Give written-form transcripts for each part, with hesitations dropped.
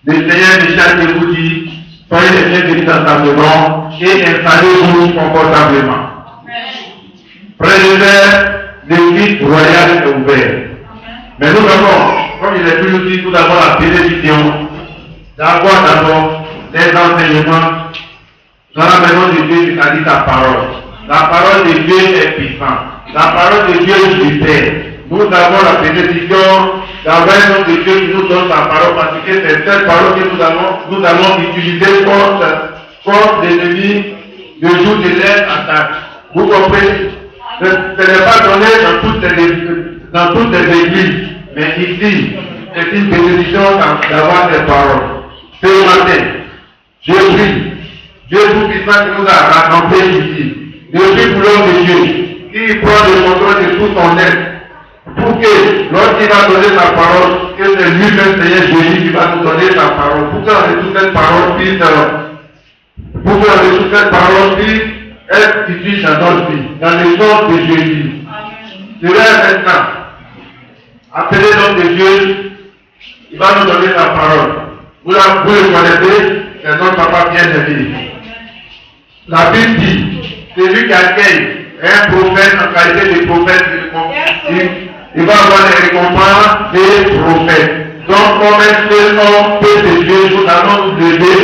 Le Seigneur Michel vous dit, soyez les bienvenus dans sa maison et installez-vous confortablement. Frères, le site royal est ouvert. Mais nous avons, comme il est toujours dit, nous avons la bénédiction d'avoir d'abord les enseignements dans la maison de Dieu, c'est-à-dire sa parole. La parole de Dieu est puissante. La parole de Dieu libère. Nous avons la bénédiction d'avoir un homme de Dieu qui nous donne sa parole, parce que c'est cette parole que nous allons utiliser contre l'ennemi le jour de leur attaque. Vous comprenez? Ce n'est pas donné dans toutes les églises, mais ici, c'est une bénédiction d'avoir ces paroles. Ce matin, je prie, Dieu tout-puissant qui nous a rassemblés ici, je prie pour l'homme de Dieu, qui prend le contrôle de tout son être, pour que, lorsqu'il va donner sa parole, que c'est lui-même, Seigneur Jésus, qui va nous donner sa parole, pour que toute cette parole puisse, être utile dans notre vie, dans le nom de Jésus. Je vais maintenant appeler l'homme de Dieu, il va nous donner sa parole. Vous le connaissez, c'est notre papa bien-aimé. La Bible dit, celui qui accueille un prophète en qualité de prophète, il va avoir les récompenses des prophètes. Donc, comme un seul homme peut de Dieu, nous allons nous aider,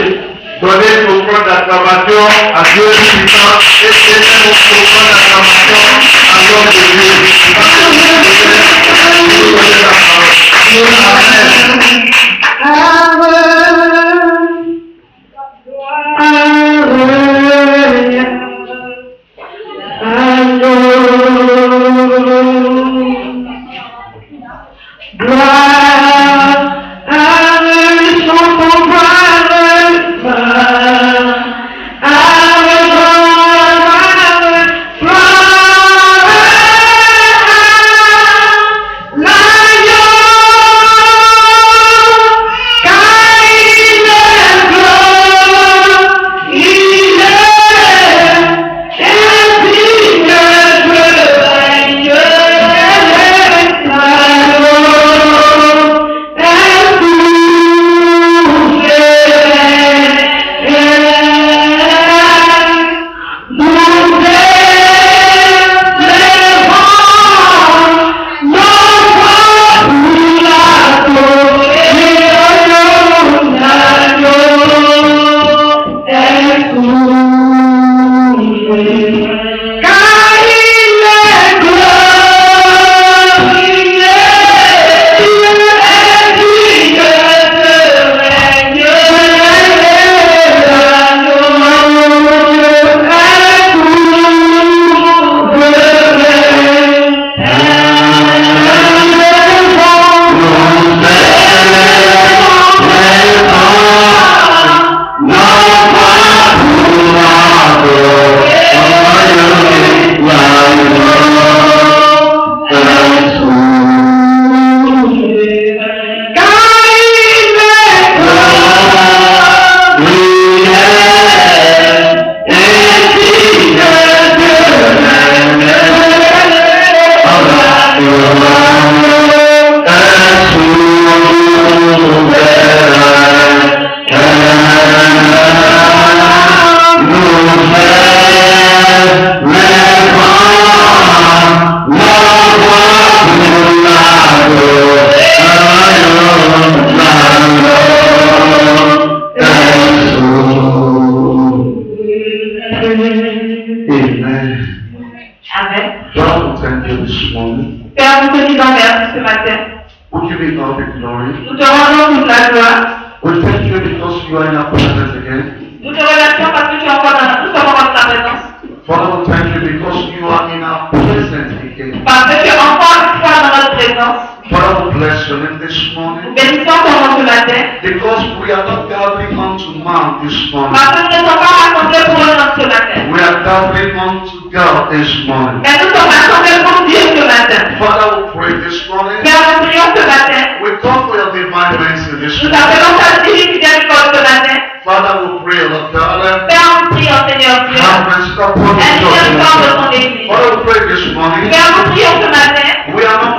donner nos offrande d'acclamation à Dieu puissant et donner nos offrande d'acclamation à l'homme de Dieu.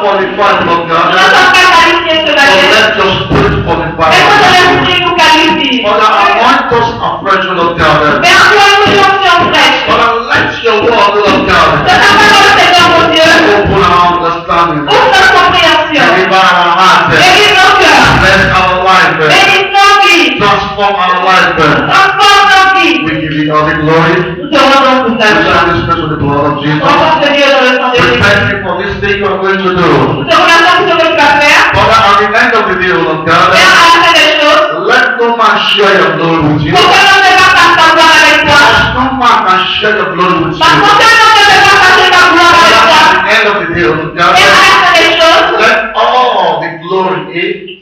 Qualified, Lord God. Let your spirit qualify. fresh, O Lord God. Mais envoie-nous une onction fraîche. Father, let your word, O Lord God, De ta parole, Seigneur mon Dieu, open our understanding. ouvre notre compréhension. Deliver our hearts. Guéris nos cœurs. Bless our life. Bénis nos vies. Transform our life. Transforme nos vies. We give you all the glory. Nous te rendons toute la We gloire. shall dispense with the blood of Jesus. Renforce Dieu dans le sang de We Jésus. thank you for this thing you are going to do. Nous te remercions pour ce que tu vas faire. Father, at the end of the day, O Lord God, Père, à la fin des choses, let no man share your glory with you. pour que l'on ne partage ta gloire avec toi. Because no man can share your glory with you. Parce que l'on ne partage ta gloire avec Father, toi. at the end of the day, O Lord God, Père, à la fin des choses, let all the glory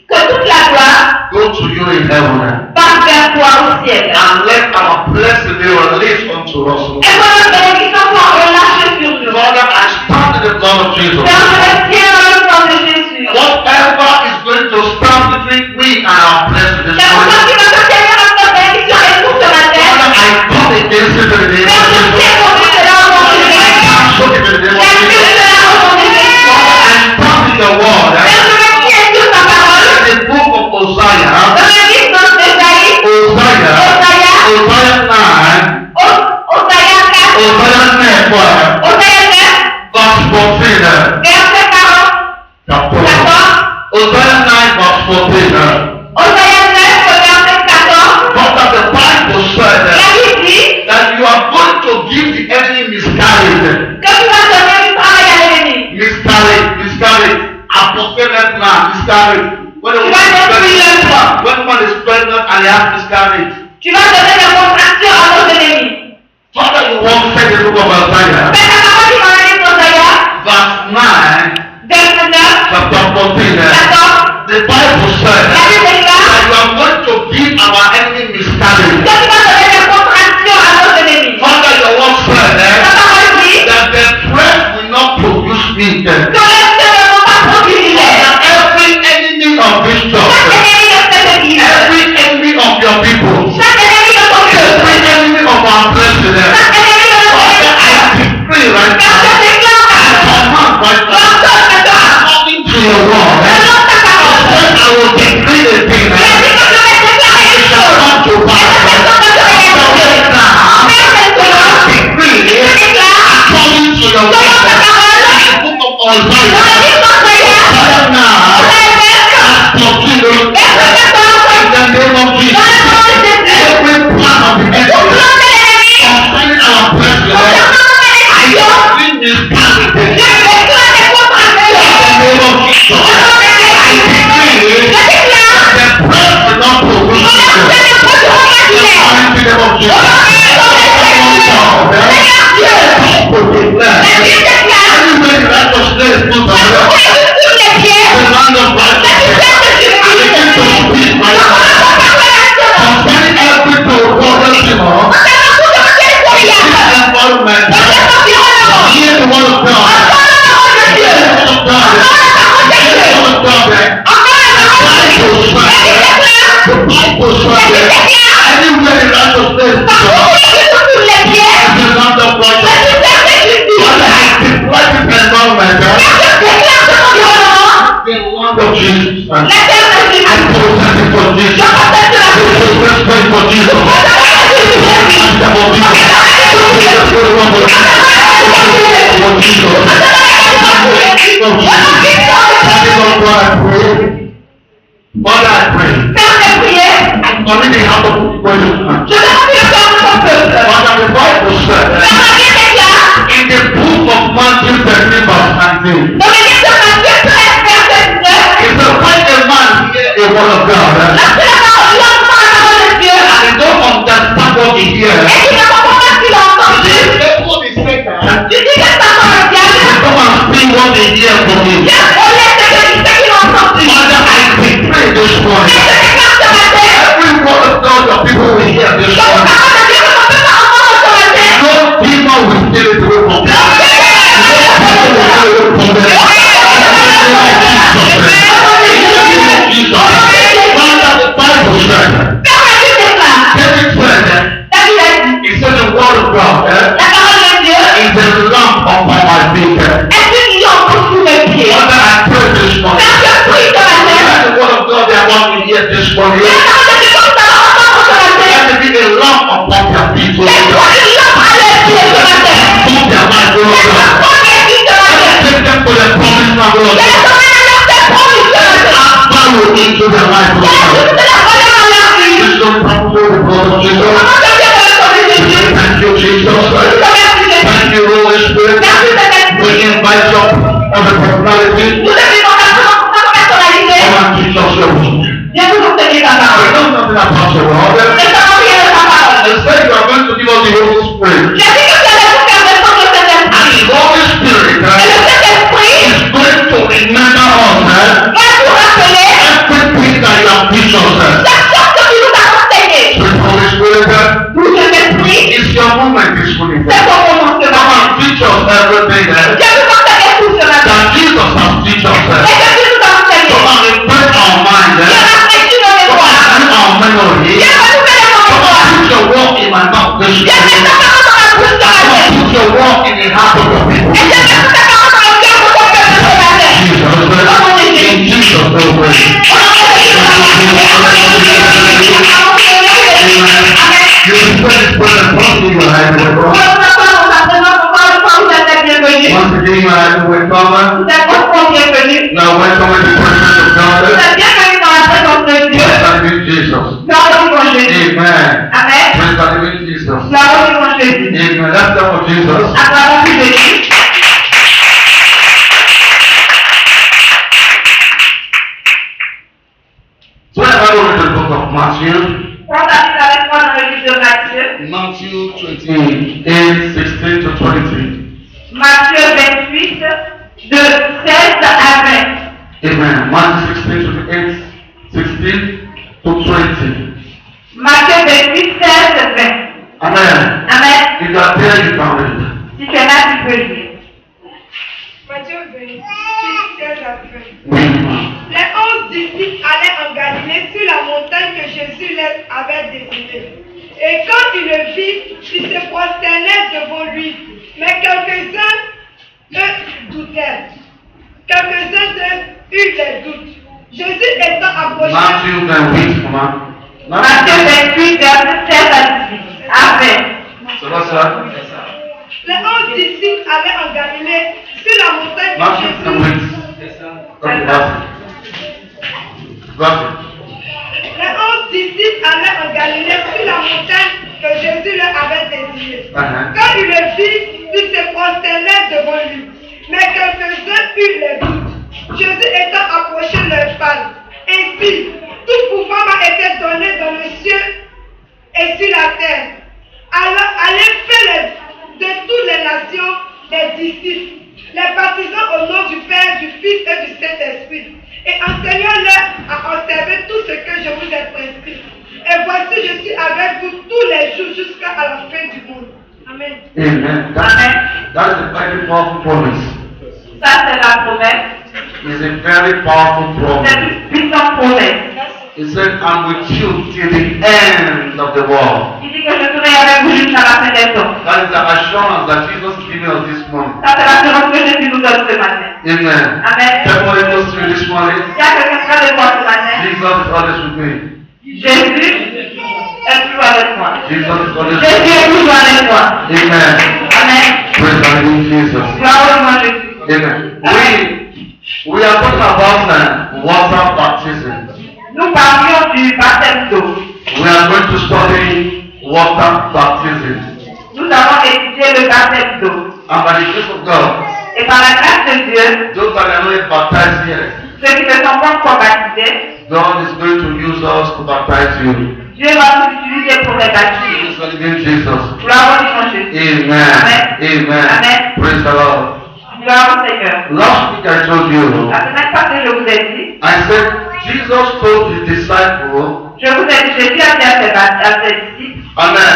que toute la gloire go to you in heaven. passe vers toi au ciel. And let our blessing be released unto us. Et que notre bénédiction soit relâchée sur nous. Father, I stand in the blood of Jesus. Père, je me tiens dans le sang de Jésus. Whatever is going to stand between we and our blessing this C'est pour ça morning, qu'il va te tenir notre bénédiction et tout ce matin. Father, I come against it in the name Père, of je Jesus. tiens contre cela au nom de I Jésus. cancel it in the name of J'accuse Jesus. cela au nom de Jésus. Father, I stand in your word. Père, je me tiens sur ta parole. In the book of Hosea, Dans le livre d'Ésaïe, Hosea 9, Hosea 4, Hosea 9, Hosea 9, verse 14. verset 40, 14, Hosea 9, verse 14. Hosea 9, verset 14, But that the Bible said la Bible dit that you are going to give the enemy miscarriage. que tu vas donner du travail à l'ennemi. Miscarriage. Apocalypse now, miscarriage. When Tu vas détruire l'œuvre. one is pregnant and they have miscarriage. Tu vas donner des contractions à nos ennemis. Father, you won't say the book of Isaiah, Mais la parole dit dans le livre d'Hosea, verse 9, verset 9, chapter 14. 14, The Bible said la Bible déclare that you are going to give our enemy que miscarriage. tu vas donner des contractions à nos ennemis. Father, your word said La parole dit that the bread will not produce meat. que les cieux ne vont pas produire du lait. That every enemy of this church, Chaque ennemi de cette église, every enemy of your people, chaque ennemi de ton every peuple, enemy of our president, chaque ennemi de ton Father, I peuple, decree right car now, je déclare I command right now, l'ordonne maintenant, according to your word, selon ta parole. when I will decree the thing, Il a dit que je vais déclarer it les shall choses. come to pass. Et ce sont de So réaliser. right now, Mais I maintenant, decree, je déclare, according to your selon word, ta parole, in the book of dans le Isaiah, livre d'Hosea, right now, verset 9, verse 14, verset 14, in the name of dans Jesus, le nom de Jésus, every plan of the tout enemy plan de l'ennemi, concerning our president, concernant nos I bénédictions, bring this plan je with déclare des contractions. in the name of Jesus. Au nom de Jésus, I decree je déclare the bread will not produce que les evil. cieux ne produiront pas du lait. In the name of Au Jesus. nom de Jésus, Seigneur Dieu, To declare, la Bible déclare everywhere the righteousness is put on que earth, sur les pieds, the land of righteousness, I begin to speak right now concerning every problem, environment, hear the word of God. Hear the word of God. Hear the word of God. The Bible says, anywhere the righteousness is put on earth, the land of righteousness. Father, I declare this environment, the land of Jesus. I possess it for Jesus. I possess it for Jesus. Father, I pray. I'm already out of question. Father, the Bible said in the book of Matthew 13, verse 19, it says, when a man hears a word of God and he don't understand what he hears, therefore the Satan come and see what they hear from him. Father, I decree this morning, every word of God that people will hear this morning, no demon will steal it away from them. No demon will steal it away from them. Jesus. Father, the Bible said, David said, he said the word of God is the lamp upon my feet. Father, I pray this morning, let the word of God that I want to hear this morning, let it be a lamp upon their feet, O Laisse-toi Lord. une lampe à leurs pieds ce matin. Put their life, O Lord. Laisse-toi guérir ce matin. Take them to the promised land, O Lord. Laisse-toi alors tes promises ce matin. Add value into their life, O Laisse Lord. toute la valeur à leur vie. This is the power of the blood of Jesus. Comment te dire de ton Jésus? Thank you, Jesus. Merci Jésus. Thank you, Holy Spirit. Merci We Saint-Esprit. invite you on the personality. Nous te disons ta personnalité. Come and teach us your word. Viens nous enseigner ta We parole. know nothing about your word. Ne savons rien de ta parole. You said you are going to give us the Holy Spirit. J'ai dit que tu allais nous faire descendre le And Saint-Esprit. the Holy Spirit Et le Saint-Esprit is going to remember us va nous rappeler everything that you have teach us. chaque chose que tu nous as enseigné. The Holy Spirit Nous, Saint-Esprit, is your movement this morning. c'est ton moment ce Come matin. and teach us everything Je veux enseigner tout ce matin. that Jesus has teach us. Et que tu nous as enseigné. Come and refresh our mind. Je rafraîchis nos Come mémoires. and our memory. Je renouvelle mon Come mémoire. and put your word in my mouth this Je mets morning. ta parole dans ma bouche ce Come matin. and put your word in the heart of your people. Et je mets ta parole dans le cœur de ton peuple ce matin. Jesus, in Jesus' name. You will put this present once in your hand with God. Once again, you are with God. Now, welcome in the presence of God. Praise the living Jesus. Amen. Praise the living Jesus. Amen. Let's go for Jesus. So I have over the book of Matthew. Matthew 28, 16 to 20. Matthieu 28, de 16 à 20. Amen. Matthew 16, 28, 16 to 20. Matthieu 28, 16, 20. Amen. Amen. If you are there, you can read. Si tu es là, tu peux lire. Matthieu 28, 16 à 20. Oui. Les 11 disciples allaient en Galilée sur la montagne que Jésus leur avait désignée. Et quand ils le virent, ils se prosternaient devant lui. Mais quelques-uns, eux, doutèrent. Quelques-uns d'eux eurent des doutes. Jésus étant approché. Matthew 28, comment? Matthieu 28, verset 16 à 18. Amen. C'est pas ça? Les 11 disciples allaient en Galilée sur la montagne Matthew que Jésus. 28. Okay, that's it. That's it. Les 11 disciples allaient en Galilée sur la montagne que Jésus leur avait désignée. Quand ils le virent, ils se prosternaient devant lui. Mais quelques-uns eurent les doutes. Jésus étant approché leur parle. Ainsi, tout pouvoir m'a été donné dans le ciel et sur la terre. Alors, allez faire de toutes les nations des disciples, les baptisant au nom du Père, du Fils et du Saint-Esprit, et enseignant-leur à observer tout ce que je vous ai prescrit. Et voici, je suis avec vous tous les jours jusqu'à la fin du monde. Amen. Amen. That is a very powerful promise. Ça, c'est la promesse. It's a very powerful C'est promise. une puissante promesse. He said, I'm with you till the end of the world. Il dit que je serai avec vous jusqu'à la fin des temps. That is the assurance that Jesus is giving us this morning. Ça, c'est l'assurance que Jésus nous donne ce matin. Amen. Amen. Everybody knows to you this morning. Il y a quelqu'un qui va le voir ce matin. Jesus is always with me. Jésus est toujours avec moi. Jesus is always with Jésus me. est toujours avec moi. Amen. Amen. Praise the living Jesus. Gloire au nom de Jésus. Amen. We are talking about water baptism. Nous parlions du baptême d'eau. We are going to study water baptism. Nous avons étudié le baptême d'eau. And by the grace of God, Et par la grâce de Dieu, those that are not baptized here, ceux qui ne sont pas encore baptisés, God is going to use us to baptize you. Dieu va nous utiliser pour les baptiser. Praise the living Jesus. Gloire au nom de Jésus. Amen. Amen. Amen. Amen. Praise the Lord. Gloire au Seigneur. Last week I told you, La semaine passée, je vous ai dit, I said Jesus told his disciples, je vous ai dit, Jésus a dit à ses disciples, Amen,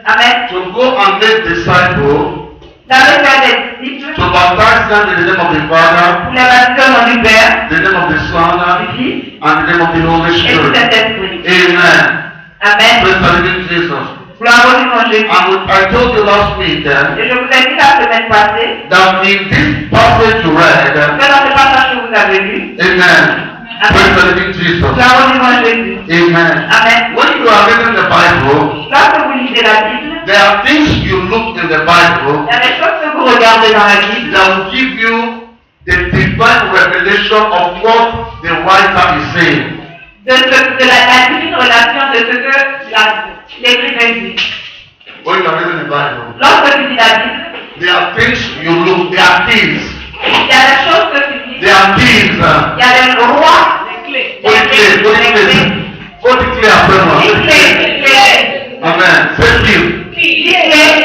Amen, to go and make disciples, d'aller faire des disciples, to baptize them in the name of the Father, pour les baptiser au nom du Père, the name of the du Son, Fils and the name of the Holy et du Spirit. Saint-Esprit. Amen. Amen. Praise the living Jesus. Gloire au nom de Jésus. And I told you last week Et je vous ai dit la semaine passée, that in this passage you read, que dans ce passage que vous avez lu, Amen, Praise the living Jesus. Gloire au vivant Jésus. Amen. Amen. When you are reading the Bible, Lorsque vous lisez la Bible, there are things you look in the Bible il y a des choses que vous regardez dans la Bible that will give you the divine revelation of what the writer is saying. de la divine relation de ce que l'écrivain dit. When you are reading the Bible, Lorsque tu lis la Bible, there are things you look, there are keys. il y a des choses que tu dis, There are keys. il y a des rois, des clés. Put it clear, put it clear. Put it clear après moi. Des clés. Amen. Say keys.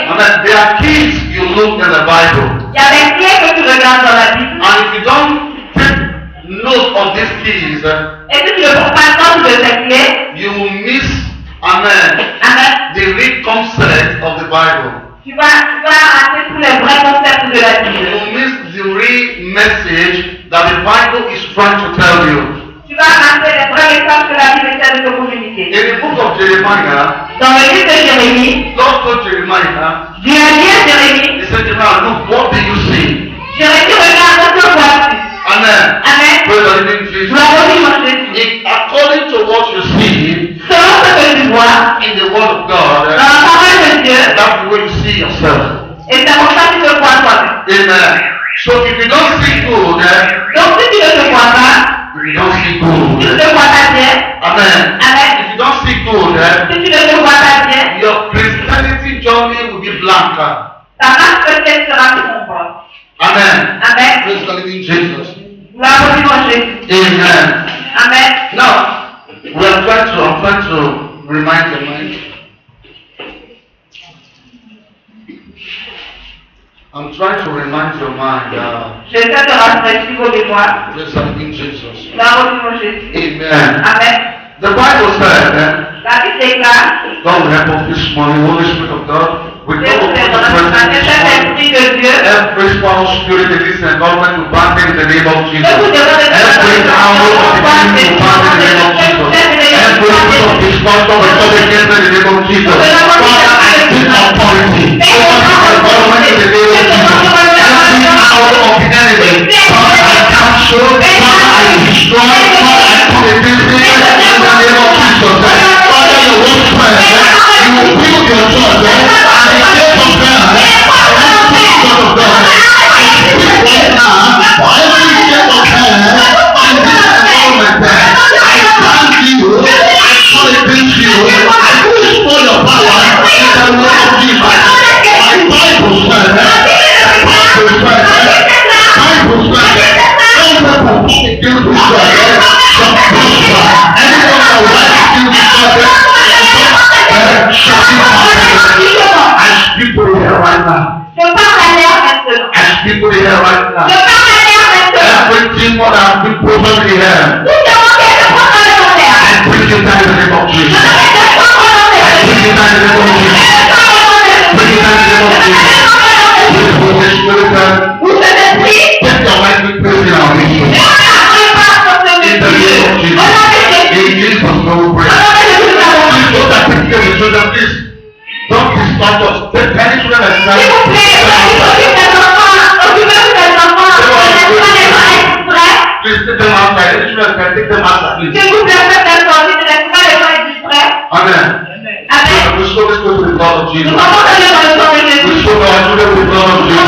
Amen. There are keys you look in the Bible. Il y a des clés que tu regardes dans la Bible. And if you don't take note of these keys, Et si tu ne prends pas compte de ces clés, you will miss, amen, amen, the real concept of the Bible. tu vas rater tous les vrais concepts de la You Bible. will miss the real message that the Bible is trying to tell you. Tu vas rater les vrais messages que la Bible essaie de te communiquer. In the book of Jeremiah, Dans le livre de Jérémie, God told Jeremiah, Dieu a dit à Jérémie, he said, Jeremiah, look, what do you see? Jérémie, regarde ce que vois-tu. Amen. Amen. Praise the living Jesus. Gloire au vivant Jésus. If according to what you see Selon ce que tu vois, in the Word of God, dans la parole de Dieu, that's the way you see yourself. et c'est pour ça que tu te vois toi-même. Amen. So if you don't see good, Donc si tu ne te vois pas, if you don't see si tu good, ne te vois pas bien, amen. amen. If you don't see good, Si tu ne te vois pas bien, your Christianity journey will be blank. ta marche peut-être sera plus sombre. Amen. Amen. Praise the living Jesus. Gloire au vivant Jésus. Amen. Amen. Now, I'm trying to remind your mind. I'm trying to remind your mind. J'essaie de rafraîchir vos mémoires. Praise the living Jesus. Gloire au vivant Jésus. Amen. Amen. The Bible said, La Bible déclare, God will help us this morning, Holy Spirit of God. We Dieu go nous before fait the dans presence un this cet morning. esprit de Dieu. Every foul spirit in this environment will bind in the name of Jesus. Je vous demande de Every power of the enemy will bind in the name of Jesus. Every spirit of destruction will come against in the name of Jesus. Father, I take authority over this environment in the name of Jesus. Every power of the enemy, Father, I cancel, Father, I destroy, Father, I come against it in the name of Jesus. Father, your word says, you will build your church, and the gates of hell, Son of God, I speak right now for every gate of hell in this environment. I thank you, I call against you, I destroy your power in the name of Jesus. My Bible says, no weapon formed against Israel shall prosper. Anyone that rises against Israel shall be condemned. I speak to you here right now. Je parle à l'air maintenant. I speak to you here right now. Je parle à l'air maintenant. Everything what has been proven here, Tout ce monde est de prendre dans l'air. I bring it down in the name of Jesus. Je vais te prendre dans l'air. I bring it down in the name of Jesus. Bring it down in the name of Jesus. Please, Holy Spirit, Vous êtes esprit. take your rightful place in our midst. In the name of Jesus. In Jesus' name we pray. Please, those that take care of the children, please, don't distract us. Take any children that is S'il vous plaît, please take them outside. Any children can take them outside, please. Amen. We soak this place with the blood of Jesus. We soak our children with the blood of Jesus.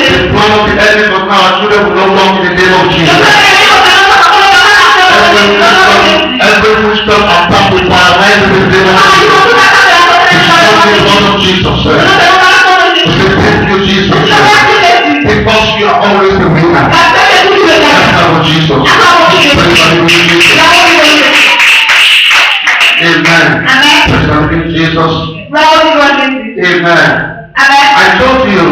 The plan of the enemy of our children will not walk in the name of Jesus. Every wisdom attack will paralyze in the name of Jesus. We soak the blood of Jesus. We say thank you, Jesus. Because you are always the winner. That's our Jesus. Amen. Praise the living Jesus. Amen. I told you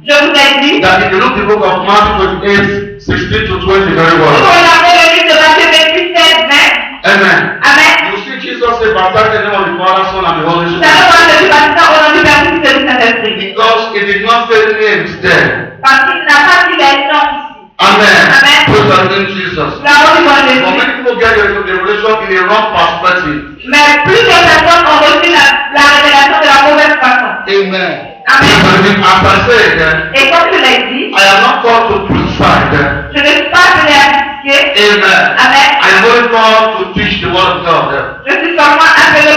Je vous ai dit, that if you look the book of Matthew 28, 16 to 20 very well. regardez le livre de Matthieu 28, 16, 20. Amen. Amen. You see Jesus say, baptize in the name of the Father, Son, and the Holy Vous Spirit. savez pourquoi je suis baptisé au nom du Père, du Fils et du Saint-Esprit? Because he did not say names there. Parce qu'il n'a pas dit les noms ici. Amen. Amen. Praise the living Jesus. La parole du For Jésus. many people get the revelation in a wrong perspective. Mais plus de personnes ont reçu la révélation de la mauvaise façon. Amen. Amen. As I said, Et comme je l'ai dit, I am not called to criticize. je ne suis pas appelé à pratiquer. Amen. Amen. I am only called to teach the word of God. Je suis seulement appelé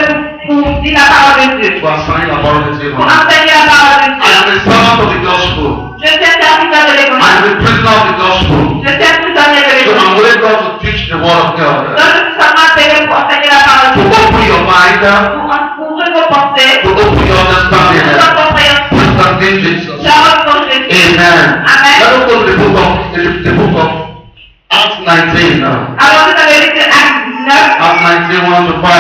pour dire la parole de Dieu. To assign the word of Pour God. enseigner la parole de I Dieu. am a servant of the gospel. Je suis un serviteur de I l'évangile. am a prisoner of the gospel. Je suis un prisonnier de So I'm l'évangile. only called to teach the word of God. Donc je suis seulement appelé pour enseigner la parole To de Dieu. open your mind, Pour ouvrir vos pensées. to open your understanding. Votre compréhension. Understanding Jesus. La robe pour Jésus. Amen. Amen. Let us go to the book of Acts 19 now. Alors vous avez lu Acte 19, Acts 19, 1 to 5.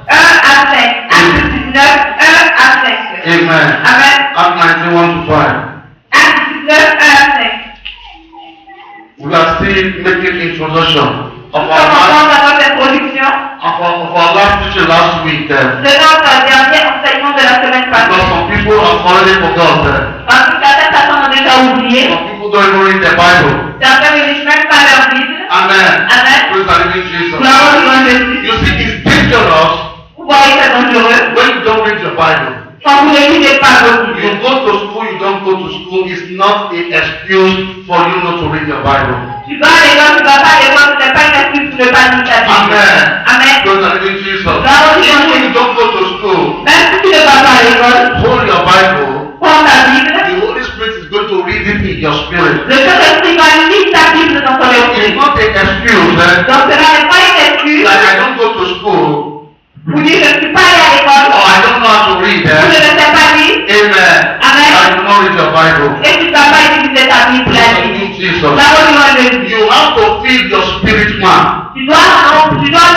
1 à 5. Acte 19, 1 à 5. Amen. Amen. Acts 19, 1 to 5. Acte 19, 1 à 5. We are still making introduction of Nous commençons dans notre introduction of our last teaching last week. de notre dernier enseignement de la semaine Because passée. some people have already forgotten. Parce que certaines personnes ont déjà oublié. Some people don't even read the Bible. Certains ne lisent même pas leur Bible. Amen. Amen. Praise the living Jesus. Gloire au nom de Jésus. You see, it's dangerous Vous voyez, c'est dangereux. when you don't read your Bible. Quand vous ne lisez pas vos You Bibles. go to school, you don't go to school. It's not an excuse for you not to read your Bible. Tu vas à l'école, tu vas pas à l'école, ce n'est pas une excuse pour ne pas lire ta Bible. Amen. Amen. Praise the living Jesus. Gloire au nom de Even when Jésus. you don't go to school, Même si tu ne vas pas à l'école, hold your Bible. prends ta Bible. The Holy Spirit is going to read it in your spirit. Le Saint-Esprit va lire ta Bible dans ton It's esprit. not an excuse Donc cela n'est pas une excuse that I don't go to school pour dire je ne suis pas allé à l'école, or I don't know how to read. ou je ne sais pas lire, Amen. Amen. I do not read your Bible. et tu ne vas pas utiliser ta Bible la Thank lire. you, Jesus. La religion de Dieu. You have to feed your spirit man. Tu dois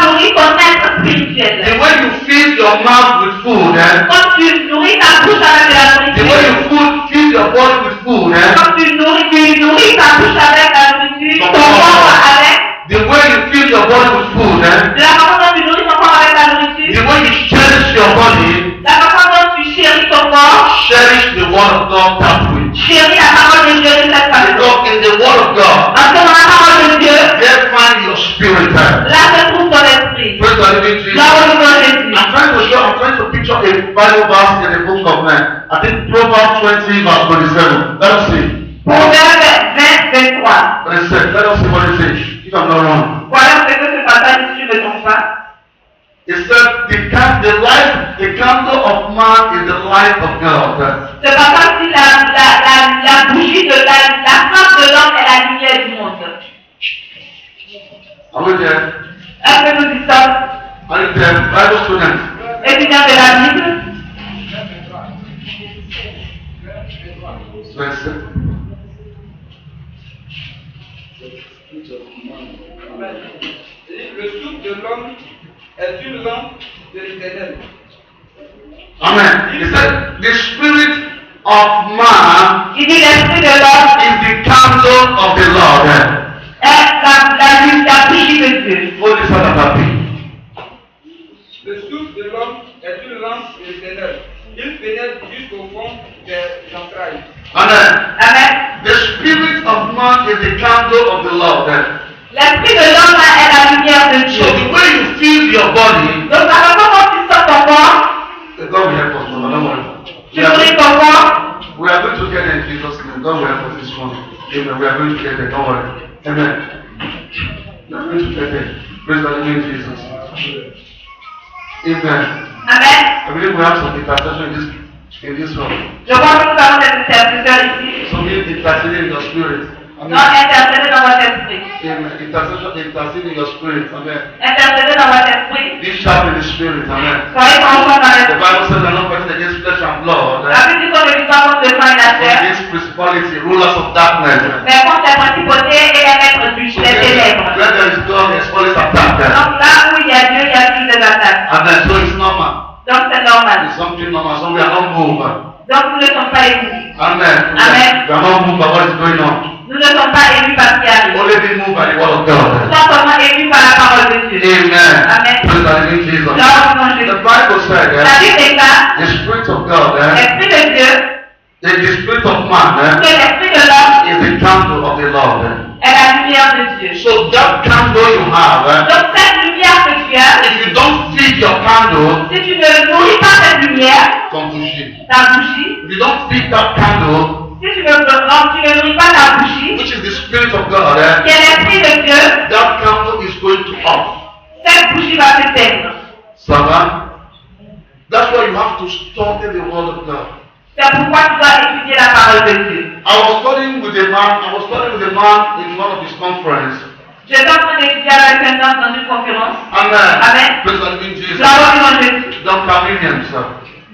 nourrir ton être spirituel. The way you feed your mouth with food, Quand tu nourris ta bouche avec de la the way nourriture, you feed your body with food, quand tu nourris ta bouche avec la nourriture, ton corps avec, the way you feed your body with food, de la façon dont tu nourris ton corps avec la nourriture, the way you cherish your body, la façon dont tu chéris ton corps, cherish the word of God that way. chéris la parole de Dieu de cette façon. Because in the word of God, Parce que dans la parole de Dieu, there find your spirit. là se trouve ton esprit. Praise the living Jesus. Là où nous sommes Jésus. I'm trying to picture a Bible verse in the book of men. I think Proverbs 20 verse 27. Let us see. Proverbe 20, 23. 27. Let us see what it says. If I'm not wrong. Voilà ce que ce passage, si je ne me trompe pas. It said, the candle of man is the light of God. Ce passage, si la bougie de la flamme de l'homme est la lumière du monde. Are we there? Est-ce que nous y sommes Are you there? Bible students. étudiants de la Bible? 27. Le souffle de l'homme est une lampe de l'Éternel. Amen. He said, the spirit of man Il dit l'esprit de l'homme is the candle of the Lord. est la bougie de Dieu. What is that about? Le souffle de l'homme est une lampe de l'Éternel. Il pénètre jusqu'au fond des entrailles. Amen. Amen. The spirit of man is the candle of the Lord. L'esprit de l'homme est la lumière de So Dieu. the way you feel your body, Donc la façon dont tu sens ton corps, God will help us. Don't worry. tu nourris ton corps, We are going to get there in Jesus' name. God will help us this morning. Amen. We are going to get there. Don't worry. Amen. We are going to get there. Praise the living Jesus. Amen. Amen. I believe we have some intercession in this room. Je crois que nous avons des intercesseurs ici. Some of you interceding in your spirit. Donc intercédez dans votre esprit. Amen. Interceding in your spirit. Amen. Intercédez dans votre esprit. Be sharp in the spirit. Amen. Soyez confiants dans The l'esprit. Bible says we're not fighting against flesh and blood. La Bible dit qu'on ne lutte pas contre le sang et la But chair, against principality, rulers of darkness. mais contre les principautés et les maîtres So des ténèbres. where there is God, there's always attack. Donc là où il y a Dieu, il y a toujours des attaques. Amen. So it's normal. Donc c'est normal. It's something normal. So we are not moved. Donc nous ne sommes pas élus. Amen. Amen. We are not moved by what is going on. Nous ne sommes pas élus par ce qui arrive. Only being moved by the word of Nous God. sommes seulement élus par la parole de Dieu. Amen. Amen. Praise the living Jesus. Là où nous sommes The Jésus. Bible said La Bible déclare, the Spirit of God, l'esprit de Dieu, the Spirit of man que l'esprit de l'homme is the candle of the Lord. est la lumière de Dieu. So that candle you have, Donc cette lumière que tu as, if you don't feed your candle, si tu ne nourris pas cette lumière, come to shame. ta bougie, If you don't feed that candle, Si tu ne nourris pas ta bougie, which is the Spirit of God, qui est l'Esprit de Dieu, that candle is going to off. cette bougie va s'éteindre. Ça va? That's why you have to study the Word of God. C'est pourquoi tu dois étudier la parole de Dieu. I was studying with a man in one of his conferences. J'étais en train d'étudier avec un homme dans une conférence. Amen. Amen. Praise the living Jesus. Gloire au Jésus. Dr. Williams.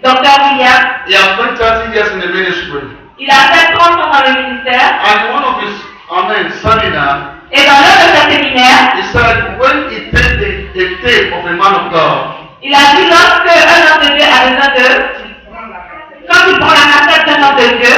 Docteur William, He has spent 30 years in the ministry. il a fait 30 ans dans le ministère. And in one of his seminars, Et dans l'un de ses séminaires, he said when he takes a tape of a man of God, il a dit lorsque un homme de Dieu a besoin de, quand il prend la cassette d'un homme de Dieu,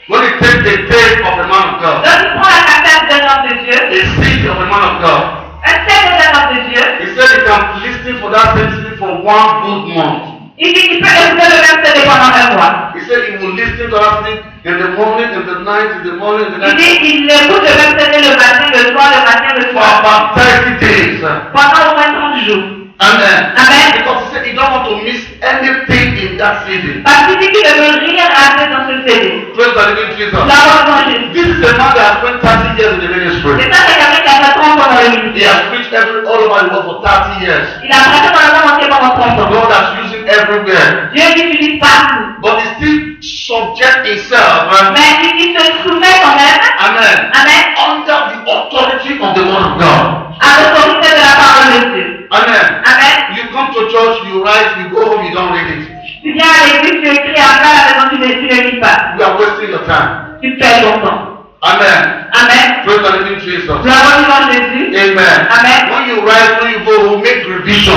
when he takes a tape of a man of God, lorsqu'il prend la cassette d'un homme de Dieu, a seed of a man of God, un CD d'un homme de Dieu, he said he can listen for that same CD for 1 good month. il dit qu'il peut écouter le même CD pendant un mois. He said he will listen to that thing in the morning, in the night, in the morning, in the Il night. dit qu'il écoute le même CD le matin, le soir, le matin, le For soir, about 30 days. pendant au moins 30 jours. Amen. Amen. Because he said he don't want to miss anything in that CD. Parce qu'il dit qu'il ne veut rien rater dans ce CD. Praise the living Jesus. Gloire au Jésus. This is a man that has spent 30 years in the ministry. C'est ça, c'est quelqu'un qui a fait 30 ans dans le He ministère. has preached all over the world for 30 years. Il a prêché dans le monde entier pendant 30 ans. God has used him everywhere. Dieu l'utilise partout. But he still subject himself, Mais il se soumet quand même, amen, amen, under the authority of the word of God. à l'autorité de la parole de Dieu. Amen. Amen. You come to church, you write, you go home, you don't read it. Tu viens à l'église, tu écris après à la maison, tu ne lis pas. You are wasting your time. Tu perds ton temps. Amen. Amen. Praise the living Jesus. Gloire au Jésus. Amen. Amen. When you write, when you go home, make revision.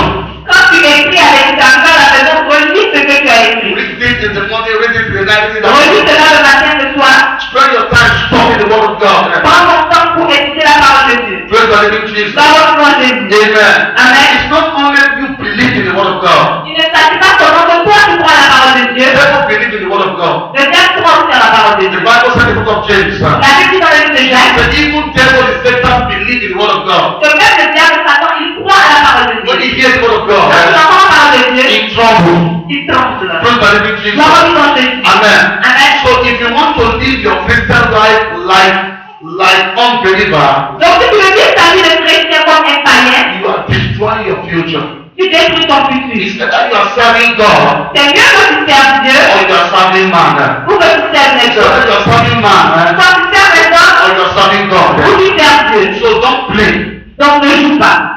Quand tu écris à l'église, après à la maison, relis ce que tu as écrit. Read it in the morning, read it in the night, read it in the Relis morning. cela le matin, le soir. Spend your time studying the word of God. Prends ton temps pour étudier la parole de Dieu. Praise the living Jesus. Gloire au Jésus. Amen. Amen. It's not only you believe in the word of God. Il ne s'agit pas seulement de toi qui crois la parole de Dieu. Devil believe in the word of God. Le diable croit aussi à la parole de The Dieu. Bible said in the book of James. La Bible dit dans le livre de Jacques The evil devil is Satan believe in the word of God. que même le diable Satan, il croit à la parole de When Dieu. he hears the word of Quand il God, entend la parole de Dieu, he trembles. il tremble. Praise the living Jesus. Gloire au Jésus. Amen. Amen. So if you want to live your Christian life like unbeliever, Donc si tu veux vivre ta vie de chrétien comme un païen, you are destroying your future. tu détruis ton futur. It's either you are serving God C'est mieux que tu serves Dieu or you are serving man. ou que tu serves les So autres. either you are serving man Quand tu serves les autres, or you are serving God. ou tu serves Dieu. So don't play. Donc ne joue pas.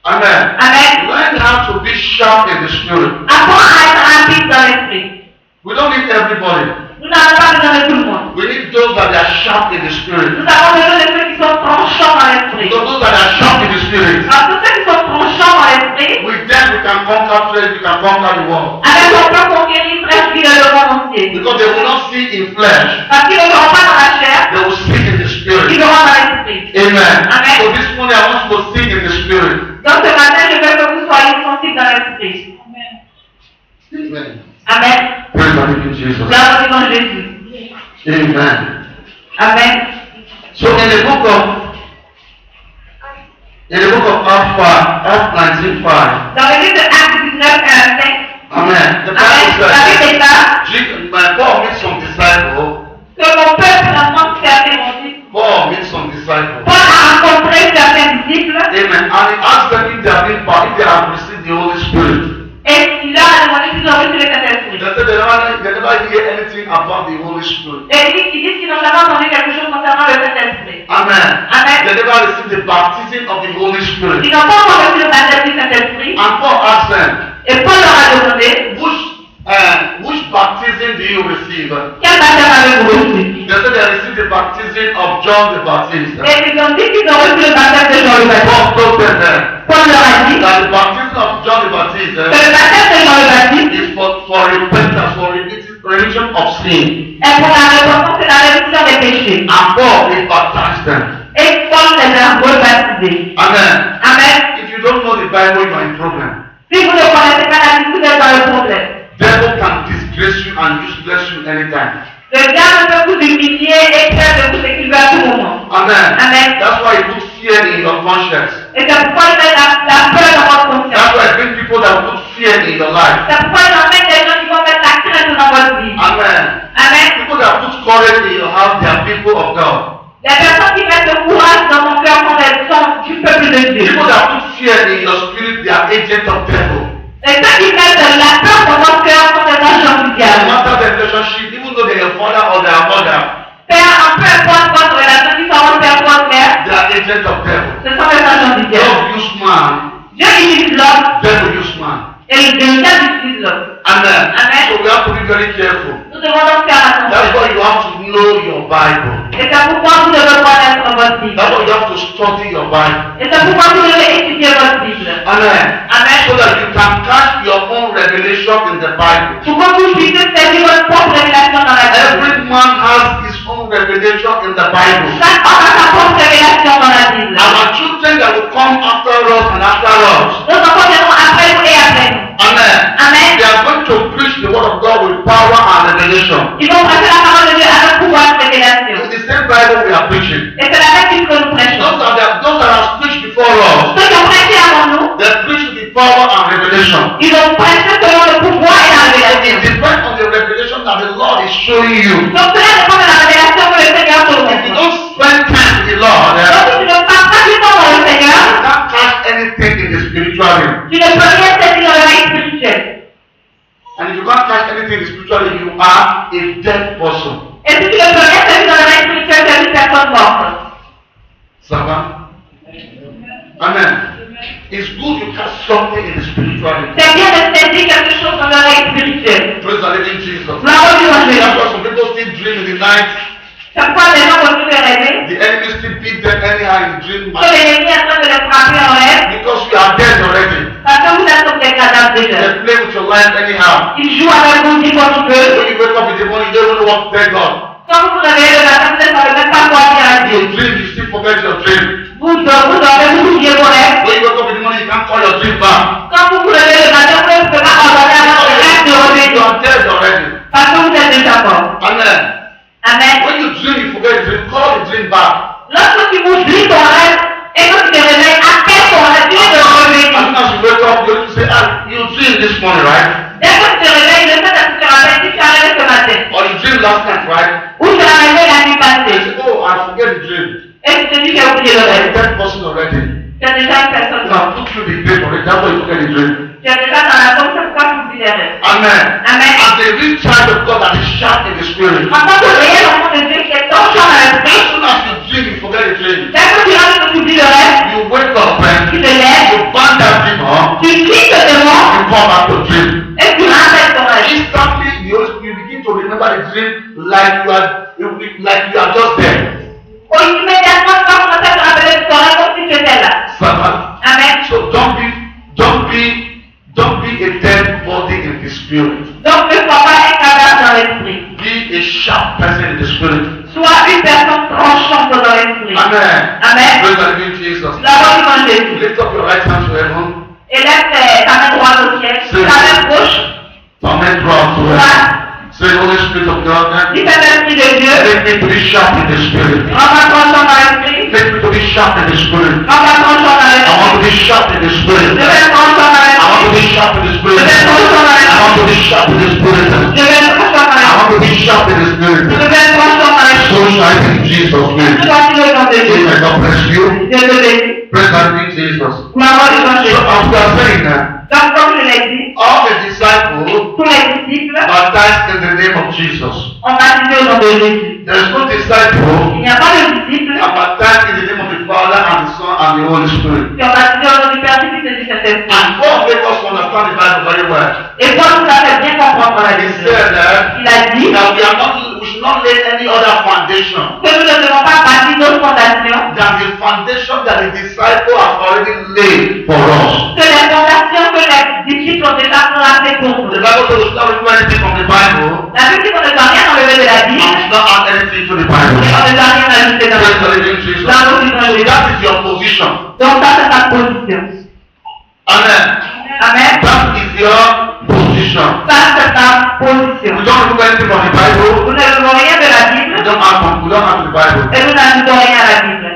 Amen. Amen. Learn how to be sharp in the spirit. Apprends à être rapide dans l'esprit. We don't need everybody. Nous n'avons pas besoin de tout le monde. We need those that are sharp in the spirit. Nous avons besoin de ceux qui sont tranchants dans l'esprit. Those that are sharp in the spirit. Parce que ceux qui sont tranchants dans l'esprit, With them we can conquer flesh, we can conquer the world. avec eux on peut conquérir très vite le monde entier. Because they will not see in flesh, Parce qu'ils ne verront pas dans la chair, they will see in the ils spirit. verront dans l'esprit. Amen. Amen. So this morning I want you to sing in the spirit. Donc ce matin, je veux que vous soyez sensibles dans l'esprit. Amen. Amen. Praise the living Jesus. Gloire au nom de Jésus. Amen. Amen. So in the book of Acts 19:5. Dans le livre de Actes 19, 5. Amen. The Amen. Bible La Bible says, est là Paul meets some disciples. que mon peuple finalement certains mon disciple. Paul meets some disciples. Paul a rencontré certains disciples Amen. And he asked them if they have received the Holy Spirit. et il leur a demandé s'ils ont reçu le Saint-Esprit. They said they never hear anything about the Holy Spirit. Et ils disent qu'ils n'ont jamais entendu quelque chose concernant le Saint-Esprit. Amen. Amen. They never received the baptism of the Holy Spirit. Ils n'ont pas encore reçu le baptême du Saint-Esprit. And Paul asked them, Et Paul leur a demandé, which baptism do you receive? quel baptême avez-vous reçu? They said they received the baptism of John the Baptist. Et ils ont dit qu'ils ont reçu le baptême de Jean le Baptiste. Paul told them Paul leur a dit that the baptism of John the Baptist que le baptême de Jean le Baptiste is for repentance, for remission of sin. est pour la repentance et la rémission des péchés. And Paul he baptized them. Et Paul les a rebaptisés. Amen. Amen. If you don't know the Bible, you are in problem. Si vous ne connaissez pas la Bible, vous êtes dans le problème. Devil can disgrace you and useless you anytime. Le diable peut vous humilier et faire de vous ce qu'il veut à tout moment. Amen. Amen. That's why he puts fear in your conscience. Et c'est pourquoi il met la peur dans votre conscience. That's why I bring people that put fear in your life. C'est pourquoi il emmène des gens qui vont mettre la crainte dans votre vie. Amen. Amen. People that put courage in your heart, they are people of God. Les personnes qui mettent le courage dans mon cœur sont du peuple de Dieu. People that put fear in your spirit, they are agents of devil. Et ceux qui mettent la peur dans mon cœur sont des agents du No diable. matter the relationship, even though they are father or they are mother, Père, peu importe votre relation, qui soit votre père ou votre mère, they are agents of devil. ce sont des agents du diable. God use man, Dieu utilise l'homme devil use man. et le diable utilise l'homme. Amen. Amen. So we have to be very careful. Nous devons donc faire That's attention. why you have to know your Bible. Et c'est pourquoi vous devez connaître votre Bible. That's why you have to study your Bible. Et c'est pourquoi vous devez étudier votre Bible. Amen. Amen. So that you can catch your own revelation in the Bible. Pour que vous puissiez saisir votre propre révélation dans la Bible. Every man has his own revelation in the Bible. Chaque homme a sa propre révélation dans la Bible. Our children that will come after us and after us. Nos enfants viendront après vous et après nous. Amen. Amen. They are going to preach the word of God with power and revelation. Ils vont prêcher la parole de Dieu avec pouvoir de révélation. It's the same Bible we are preaching. Et c'est la même Bible que nous prêchons. Those that have preached before us, Ceux qui ont prêché avant nous, they preach with the power and revelation. ils ont prêché selon le pouvoir et la It révélation. depends on the revelation that the Lord is showing you. Donc cela dépend de la révélation que le Seigneur te If you montre. don't spend time with the Lord, Donc si tu ne passes pas du temps dans le Seigneur, you can't catch anything in the spiritual realm. tu ne peux rien saisir dans le règne spirituel. And if you can't catch anything in the spiritual realm, you are a dead person. Et si tu ne peux rien saisir dans le règne spirituel, tu es une personne morte. Ça va? Amen. It's good you catch something in the spiritual realm. C'est bien de saisir quelque chose dans le règne spirituel. Praise the living Jesus. Gloire au Dieu en Jésus. That's why some people still dream in the night. Chaque fois les gens continuent de rêver, The enemy still beat them anyhow in dream. que l'ennemi est en train de les frapper en rêve, Because you are dead already. parce que vous êtes comme des cadavres déjà. They play with your life anyhow. Ils jouent avec vous du comme ils veulent. When you wake up in the morning, you don't know what to thank God. Quand vous vous réveillez le matin, vous ne savez même pas quoi dire à Dieu. You dream, you still forget your dream. Vous dormez, vous oubliez vos rêves. When you wake up in the morning, you can't call your dream back. Quand vous vous réveillez le matin, vous ne pouvez pas ordonner à votre rêve de You revenir. are dead already. Parce que vous êtes déjà mort. Amen. Amen. When you dream, you forget your dream. Call the dream back. Lorsque tu oublies ton rêve et que tu te réveilles, appelle ton rêve, tu es de revenir. As soon as you wake up, you say, you dreamed this morning, right? Dès que tu te réveilles, le fait que tu te rappelles, si tu as rêvé ce matin, Or you dreamed last night, right? ou tu as rêvé la nuit You passée, say, oh, I forget the dream. et tu te dis que j'ai oublié le You are a rêve. dead person already. Tu es déjà une personne You morte. have put through the grave already. That's why you forget the dream. Tu es déjà dans la tombe, c'est pourquoi tu oublies les rêves. Amen. Amen. As a real child of God that is sharp in the spirit. En tant que réel enfant de Dieu qui est ton champ dans As l'esprit, soon as you dream, you forget the dream. dès que tu rentres que tu oublies le rêve, You wake up tu and te lèves, you burn that dream up. tu quittes le démon You come back to dream. et tu rappelles ton rêve. Instantly, you begin to remember the dream like you are just there. Immédiatement, tu vas commencer à te rappeler de ton rêve comme si tu étais là. Amen. So don't be a dead body in the spirit. Donc, ne sois pas un cadavre dans l'esprit. Be a sharp person in the spirit. Sois une personne tranchante dans l'esprit. Amen. Amen. Praise the living Jesus. La voix du Jésus. Lift up your right hand to heaven. Élève ta main droite au ciel, ta main gauche, Your main droit to heaven. Say, Holy Spirit of God, dis Saint-Esprit de Dieu, make me to be sharp in the spirit. rends-moi tranchant dans l'esprit, Make me to be sharp in the spirit. rends-moi tranchant dans I want to l'esprit. be sharp in the spirit. Je vais tranchant dans I want to l'esprit. be sharp in the spirit. Je vais tranchant dans I want to l'esprit. be sharp in the spirit. Je vais tranchant dans I l'esprit. want to be sharp in the Je spirit. vais tranchant dans l'esprit. So shall it be in Jesus' name. Sois-tu le nom de Dieu. Amen. God bless you. Dieu te bénisse. Praise the living Jesus. Gloire au So Jésus. as we are saying that, Donc, comme je l'ai dit, all the disciples tous les disciples baptized in the name of Jesus. ont baptisé au nom de Jésus. There is no disciple Il n'y a pas de disciples that baptized in the name of the Father and the Son and the Holy Spirit. qui ont baptisé au nom du Père, du Fils et du Saint-Esprit. And God make us understand the Bible very well. Et Paul nous a fait bien comprendre la He Bible. said that Il a dit we should not lay any other foundation que nous ne devons pas bâtir d'autres fondations than the foundation that the disciple has already laid for us. que les fondations que les disciples ont déjà placées pour nous. The Bible says we should not remove anything from the Bible La Bible dit qu'on ne doit rien enlever de la and we Bible should not add anything to the et Bible. on ne doit rien ajouter dans la Praise the Bible. living Jesus. Dans le nom de So Jésus. that is your position. Donc ça c'est ta position. Amen. Amen. That is your position. Ça c'est ta position. We don't remove anything from the Bible. Nous ne devons rien de la We Bible don't add to the Bible. et nous n'ajoutons rien à la Bible.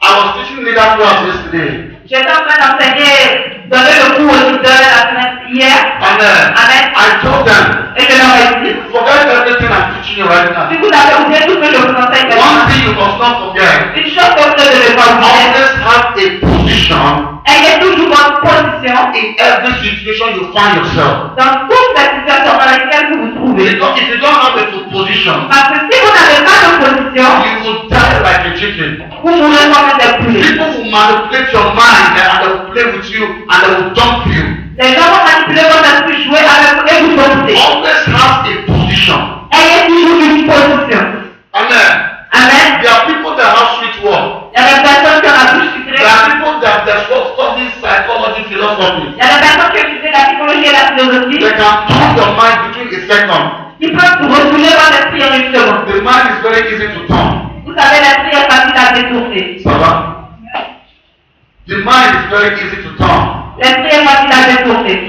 I was teaching leader class yesterday. J'étais en train d'enseigner, donner le cours aux leaders la semaine hier. Amen. Amen. I told them, Et je leur ai dit, forget everything I'm teaching teaching you right now. Si vous avez oublié tout ce que je vous enseigne One maintenant, thing you must not forget. une chose que vous ne devez pas oublier, Always have a position ayez toujours votre position in every situation you find yourself. dans toutes les situations dans lesquelles vous vous trouvez. Because if you don't have a position, Parce que si vous n'avez pas de position, you will die like a chicken. vous mourrez comme des poulets. People will manipulate your mind and they will play with you and they will dump you. Les gens vont manipuler votre esprit, jouer avec vous et vous dompter. Always have a position. Ayez toujours une position. Amen. Amen. There are people that have sweet work. Il y a des personnes qui ont la bouche There sucrée. are people that study psychology, philosophy. Il y a des personnes qui étudient la psychologie et la philosophie. They can turn your mind between a second. Ils peuvent vous retourner votre esprit en une seconde. The mind is very easy to turn. Vous savez, l'esprit est facile à détourner. Ça va? The mind is very easy to turn. L'esprit est facile à détourner.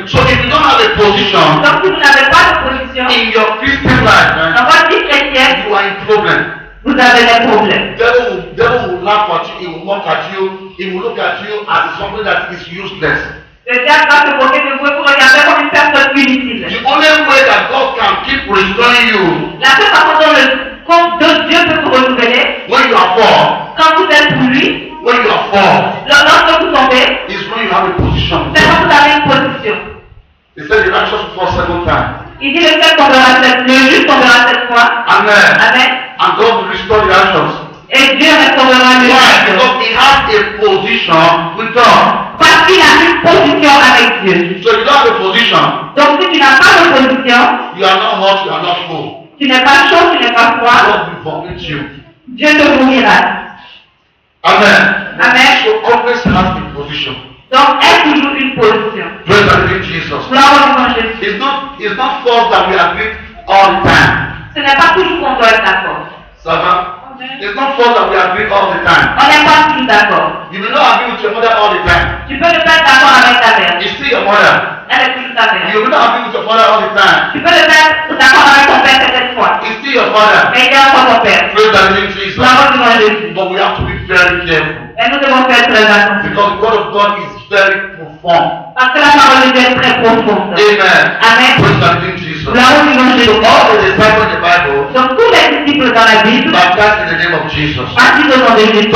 So if you don't have a position Donc si vous n'avez pas de position in your Christian life, man, dans votre vie chrétienne, you are in problem. vous avez des problèmes. Devil will laugh at you, he will mock at you, he will look at you as something that is useless. Le diable va se moquer de vous et vous regarder comme une personne inutile. The only way that God can keep restoring you La seule façon dont le compte de Dieu peut vous renouveler, when you are poor, quand vous êtes pour lui, when you are poor, lorsque vous tombez, is when you have a position. c'est quand vous avez une position. He said the righteous will fall 7 times. Il dit le juste tombera 7 fois. Amen. Amen. And God will restore the righteous. Et Dieu restaurera le Why? juste. Because he has a position with God. Parce qu'il a une position avec Dieu. So if you don't have a position, Donc si tu n'as pas de position, you are not hot, you are not full. tu n'es pas chaud, tu n'es pas froid, God will vomit you. Dieu te nourrira. Amen. Amen. So always have a position. Donc aie toujours une position. Praise the living Jesus. Gloire au Jésus. It's not force that we agree all the time. Ce n'est pas toujours qu'on doit être d'accord. Ça va? It's not force that we agree all the time. On n'est pas toujours d'accord. You will not agree with your mother all the time. Tu peux ne pas être d'accord avec ta mère. It's still your mother. Elle est toujours ta mère. You will not agree with your father all the time. Tu peux ne pas être d'accord avec ton père certaines fois. It's still your father. Mais il est encore ton père. Praise the living Jesus. Gloire au Jésus. But we have to be very careful. Et nous devons faire très attention. Because the word of God is very profound. Parce que la parole de Dieu est très profonde. Amen. Amen. Praise the living Jesus. Gloire au Jésus. All the disciples in the Bible Donc tous les disciples dans la Bible, baptized in the name of Jesus. baptisés au nom de Jésus.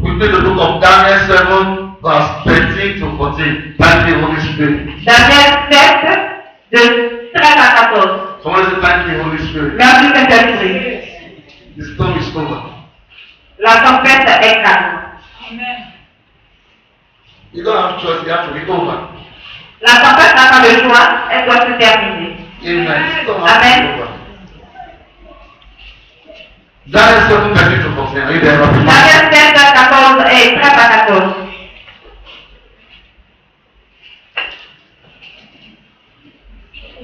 We read the book of Daniel 7, verse 13 to 14. Thank you, Holy Spirit. Daniel 7, de 13 à 14. Someone say, thank you, Holy Spirit. Merci Saint-Esprit. The storm is over. La tempête est calme. You don't have choice, you have to be over. La tempête n'a pas de choix, elle doit se terminer. Amen. The storm has to Amen. be over. Daniel 7, 13 to 14. Are you there? Daniel 7, 14 et 13 à 14.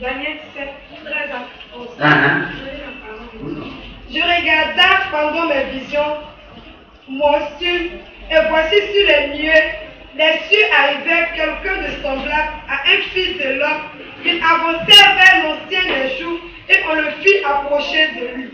Daniel 7, 13 à 11. Uh-huh. Je regarda pendant mes visions mon ciel, et voici sur les lieux, les cieux arrivait quelqu'un de semblable à un fils de l'homme. Il avançait vers l'ancien des jours, et on le fit approcher de lui.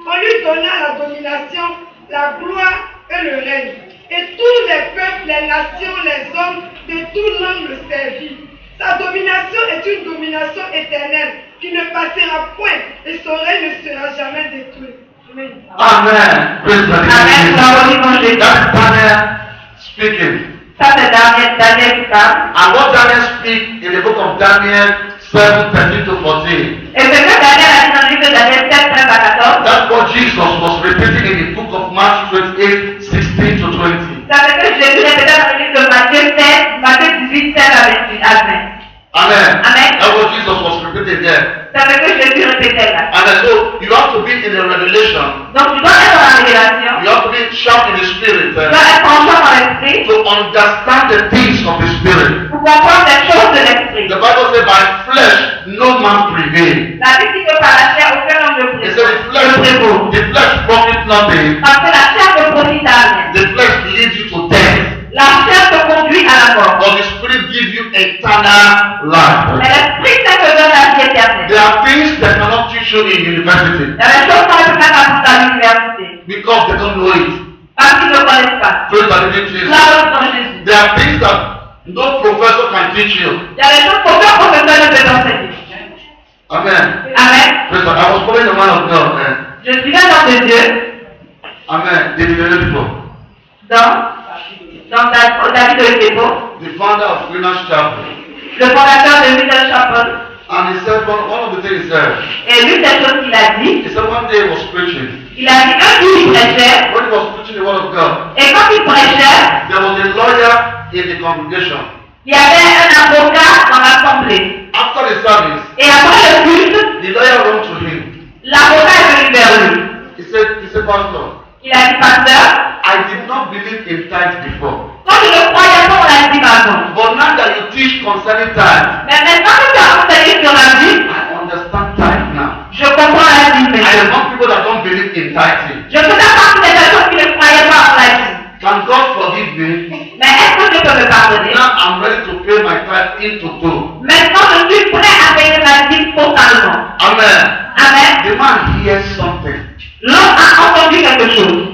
On lui donna la domination, la gloire et le règne. Et tous les peuples, les nations, les hommes de toute langue le servirent. Sa domination est une domination éternelle qui ne passera point et son règne ne sera jamais détruit. Amen. Amen. Praise the Amen. living Gloire au Jesus. Jésus. That's Daniel speaking. Ça c'est Daniel qui parle. And what Daniel speaks in the book of Daniel 7, 13 to 14. Et ce que Daniel a dit dans le livre de Daniel 7, 13 à 14, That's what Jesus was repeating in the book of Matthew 28, 16 to 20. c'est ce que Jésus répétait dans le livre de Matthieu 7, Matthieu 18, 7 à 28. Amen. Amen. Amen. That's what Jesus was repeating there. C'est ce que Jésus répétait là. And so you have to be in a revelation. Donc tu dois être dans la révélation, You have to be sharp in the spirit tu dois être conscient dans l'esprit to understand the things of the spirit. pour comprendre les choses de l'esprit. The Bible says, by flesh no man prevail. La vie qui peut par la chair, aucun homme ne It said prévaut. the flesh profit nothing. Parce que la chair te profite à rien. The flesh leads you to death. La chair te conduit à la mort. But the spirit gives you eternal life. Mais l'esprit saint te donne la vie éternelle. There are things that cannot teach you in university Il y a des choses qu'on ne peut pas apprendre à l'université. because they don't know it. Parce qu'ils ne connaissent pas. Praise the living Jesus. Gloire au Jésus. There are things that no professor can teach you. Il y a des choses qu'aucun professeur ne peut t'enseigner. Amen. Amen. Praise God. I was following the man of dans David de l'époque, the founder of Winners Chapel. le fondateur de Little Chapel. And he said, one of the things he said, Et l'une des choses qu'il a dit, he said one day he was preaching. il a dit un jour il prêchait, When he was preaching the word of God, et quand il prêchait, there was a lawyer in the congregation. il y avait un avocat dans l'assemblée. After the service, Et après le culte, the lawyer went to him. l'avocat est venu vers lui. He said, Pastor, Il a dit, pasteur, I did not believe in tithe before. quand je ne croyais pas, on l'a dit avant. But now that you teach concerning tithe, Mais maintenant que tu as enseigné sur la vie, I understand tithe now. je comprends la vie I maintenant. want people that don't believe in tithing. Je peux partie des personnes qui ne croyaient pas en la vie. Can God forgive me? Mais est-ce que Dieu peut me pardonner? Now I'm ready to pay my tithe into two. Maintenant, je suis prêt à payer ma dîme totalement. Amen. Amen. The man hears something. L'homme a entendu quelque chose.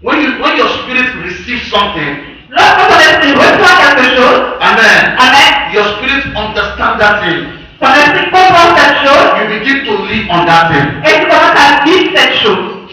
When your spirit receives something, Lorsque ton esprit reçoit quelque chose, amen, amen, your spirit understands that thing. ton esprit comprend cette chose You begin to live on that thing. et tu commences à vivre cette chose.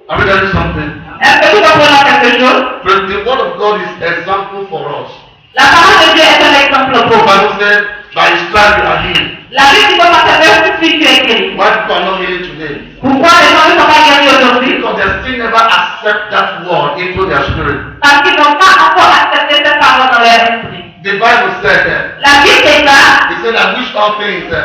Are we learning something? Est-ce que tu comprends quelque chose? But the word of God is example for us. La parole de Dieu est un exemple The pour nous. Bible said, by his stripes you are healed. La vie qui commence à faire tout de suite, tu es guéri. Why people are not healing today? Pourquoi les gens ne sont pas guéris aujourd'hui? Because they still never accept that word into their spirit. Parce qu'ils n'ont pas encore accepté cette parole dans leur esprit. The Bible said that. La Bible déclare He said, I wish all things que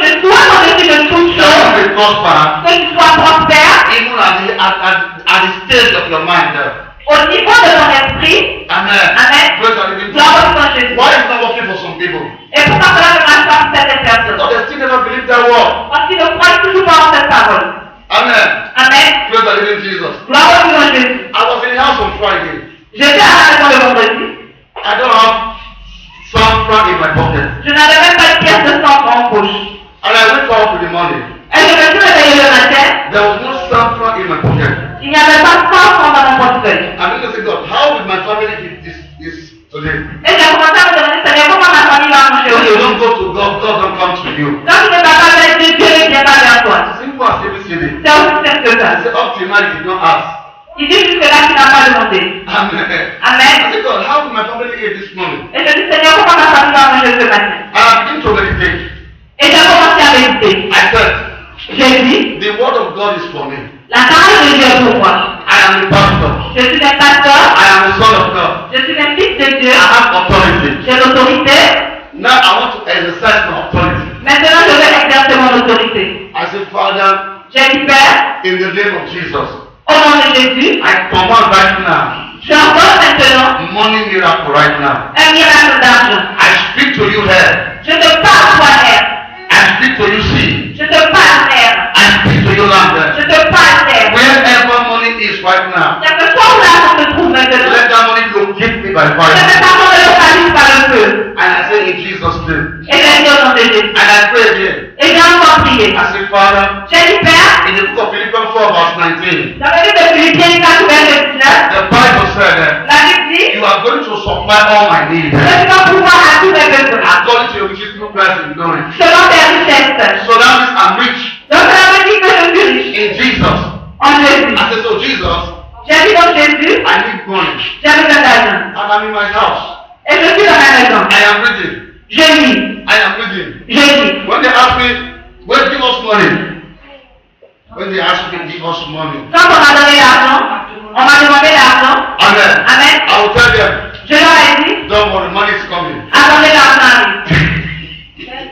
je sois au-dessus de toute that chose, you may prosper, que tu sois prospère even at the stage of your mind. au niveau de ton esprit. Amen. Amen. Praise the living Gloire God. au Jésus. Why is not working for some people? Et pourquoi cela ne marche pas pour certaines personnes? Because they still never believe that word. Parce qu'ils ne croient toujours pas en cette parole. Amen. Amen. Praise the living Jesus. Gloire au Jésus. I was in the house on Friday. J'étais à la maison le vendredi. I don't have some franc in my pocket. Je n'avais même pas de pièce de 100 francs en poche. And I wake up in the morning. Et je me suis réveillé le matin. There was no some franc in my pocket. Il n'y avait pas 100 francs dans mon portefeuille. I began to say, God, how will my family eat this today? Et j'ai commencé à me demander, Seigneur, comment ma famille va manger When you aujourd'hui? don't go to God, God don't come to you. Quand tu ne vas pas vers Dieu, Dieu ne vient pas vers toi. Simple as ABCD. C'est aussi simple que I ça. said, up till now, you did not ask. Il dit jusque là, tu n'as pas demandé. Amen. Amen. I said, God, how will my family eat this morning? Et je dis, Seigneur, comment ma famille va manger ce matin? And I began to meditate. Et j'ai commencé à méditer. I said, J'ai dit, the word of God is for me. la parole de Dieu est pour moi. I am a pastor. Je suis un pasteur. I am a son of God. Je suis un fils de Dieu. I have authority. J'ai l'autorité. Now I want to exercise my authority. Maintenant, je vais exercer mon autorité. I said, Father, J'ai dit, Père, in the name of Jesus, au nom de Jésus, I command right now, j'envoie maintenant money miracle right now. un miracle d'argent. I speak to you here. Je te parle, toi, terre. I speak to you sea. Je te parle, terre. I speak to you land. Je te parle, terre. Wherever money is right now, Quel que soit où l'argent se trouve maintenant, let that money locate me by je fire. te parle de localise par le feu. And I say in Jesus' name. Et j'ai dit au nom de Jésus. And I pray again. Et j'ai encore prié. I say, Father, J'ai dit, Père, in the book of Philippians 4 verse 19, dans le livre de Philippiens 4, verset 19, the Bible said that la Bible dit, you are going to supply all my needs je dois pouvoir à tous mes besoins, according to your riches through Christ in glory. selon tes richesses. So that means I'm rich Donc cela veut dire que je suis riche in Jesus. en Jésus. I said, so Jesus, J'ai dit dans Jésus, I need money. j'ai besoin d'argent. And I'm in my house. Et je suis dans ma maison. I am reading. Je lis. I am reading. Je lis. When they ask me, well, give us money. When they ask me, give us money. Quand on m'a donné l'argent, on m'a demandé l'argent. Amen. Amen. I will tell them, Je leur ai dit, don't worry, money is coming. attendez l'argent arrive.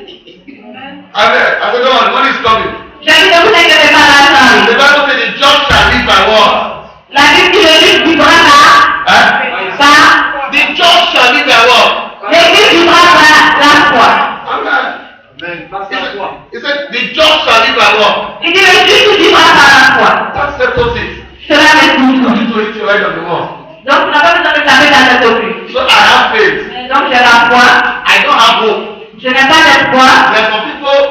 Amen. I said, don't worry, money is coming. J'ai dit, ne vous inquiétez pas, l'argent The arrive. Bible says the just shall live by what? La Bible dit, le juste vivra par, The just shall live by what? l'église vivra par la foi. Amen. Amen. He said, the just shall live by what? Il dit, le juste vivra par la foi. That settles it. Cela m'est You tout. need to hit it right on the wall. Donc, tu n'as pas besoin de taper dans cette offre. So I have faith. Donc, j'ai la foi. I don't have hope. Je n'ai pas d'espoir. There are some people,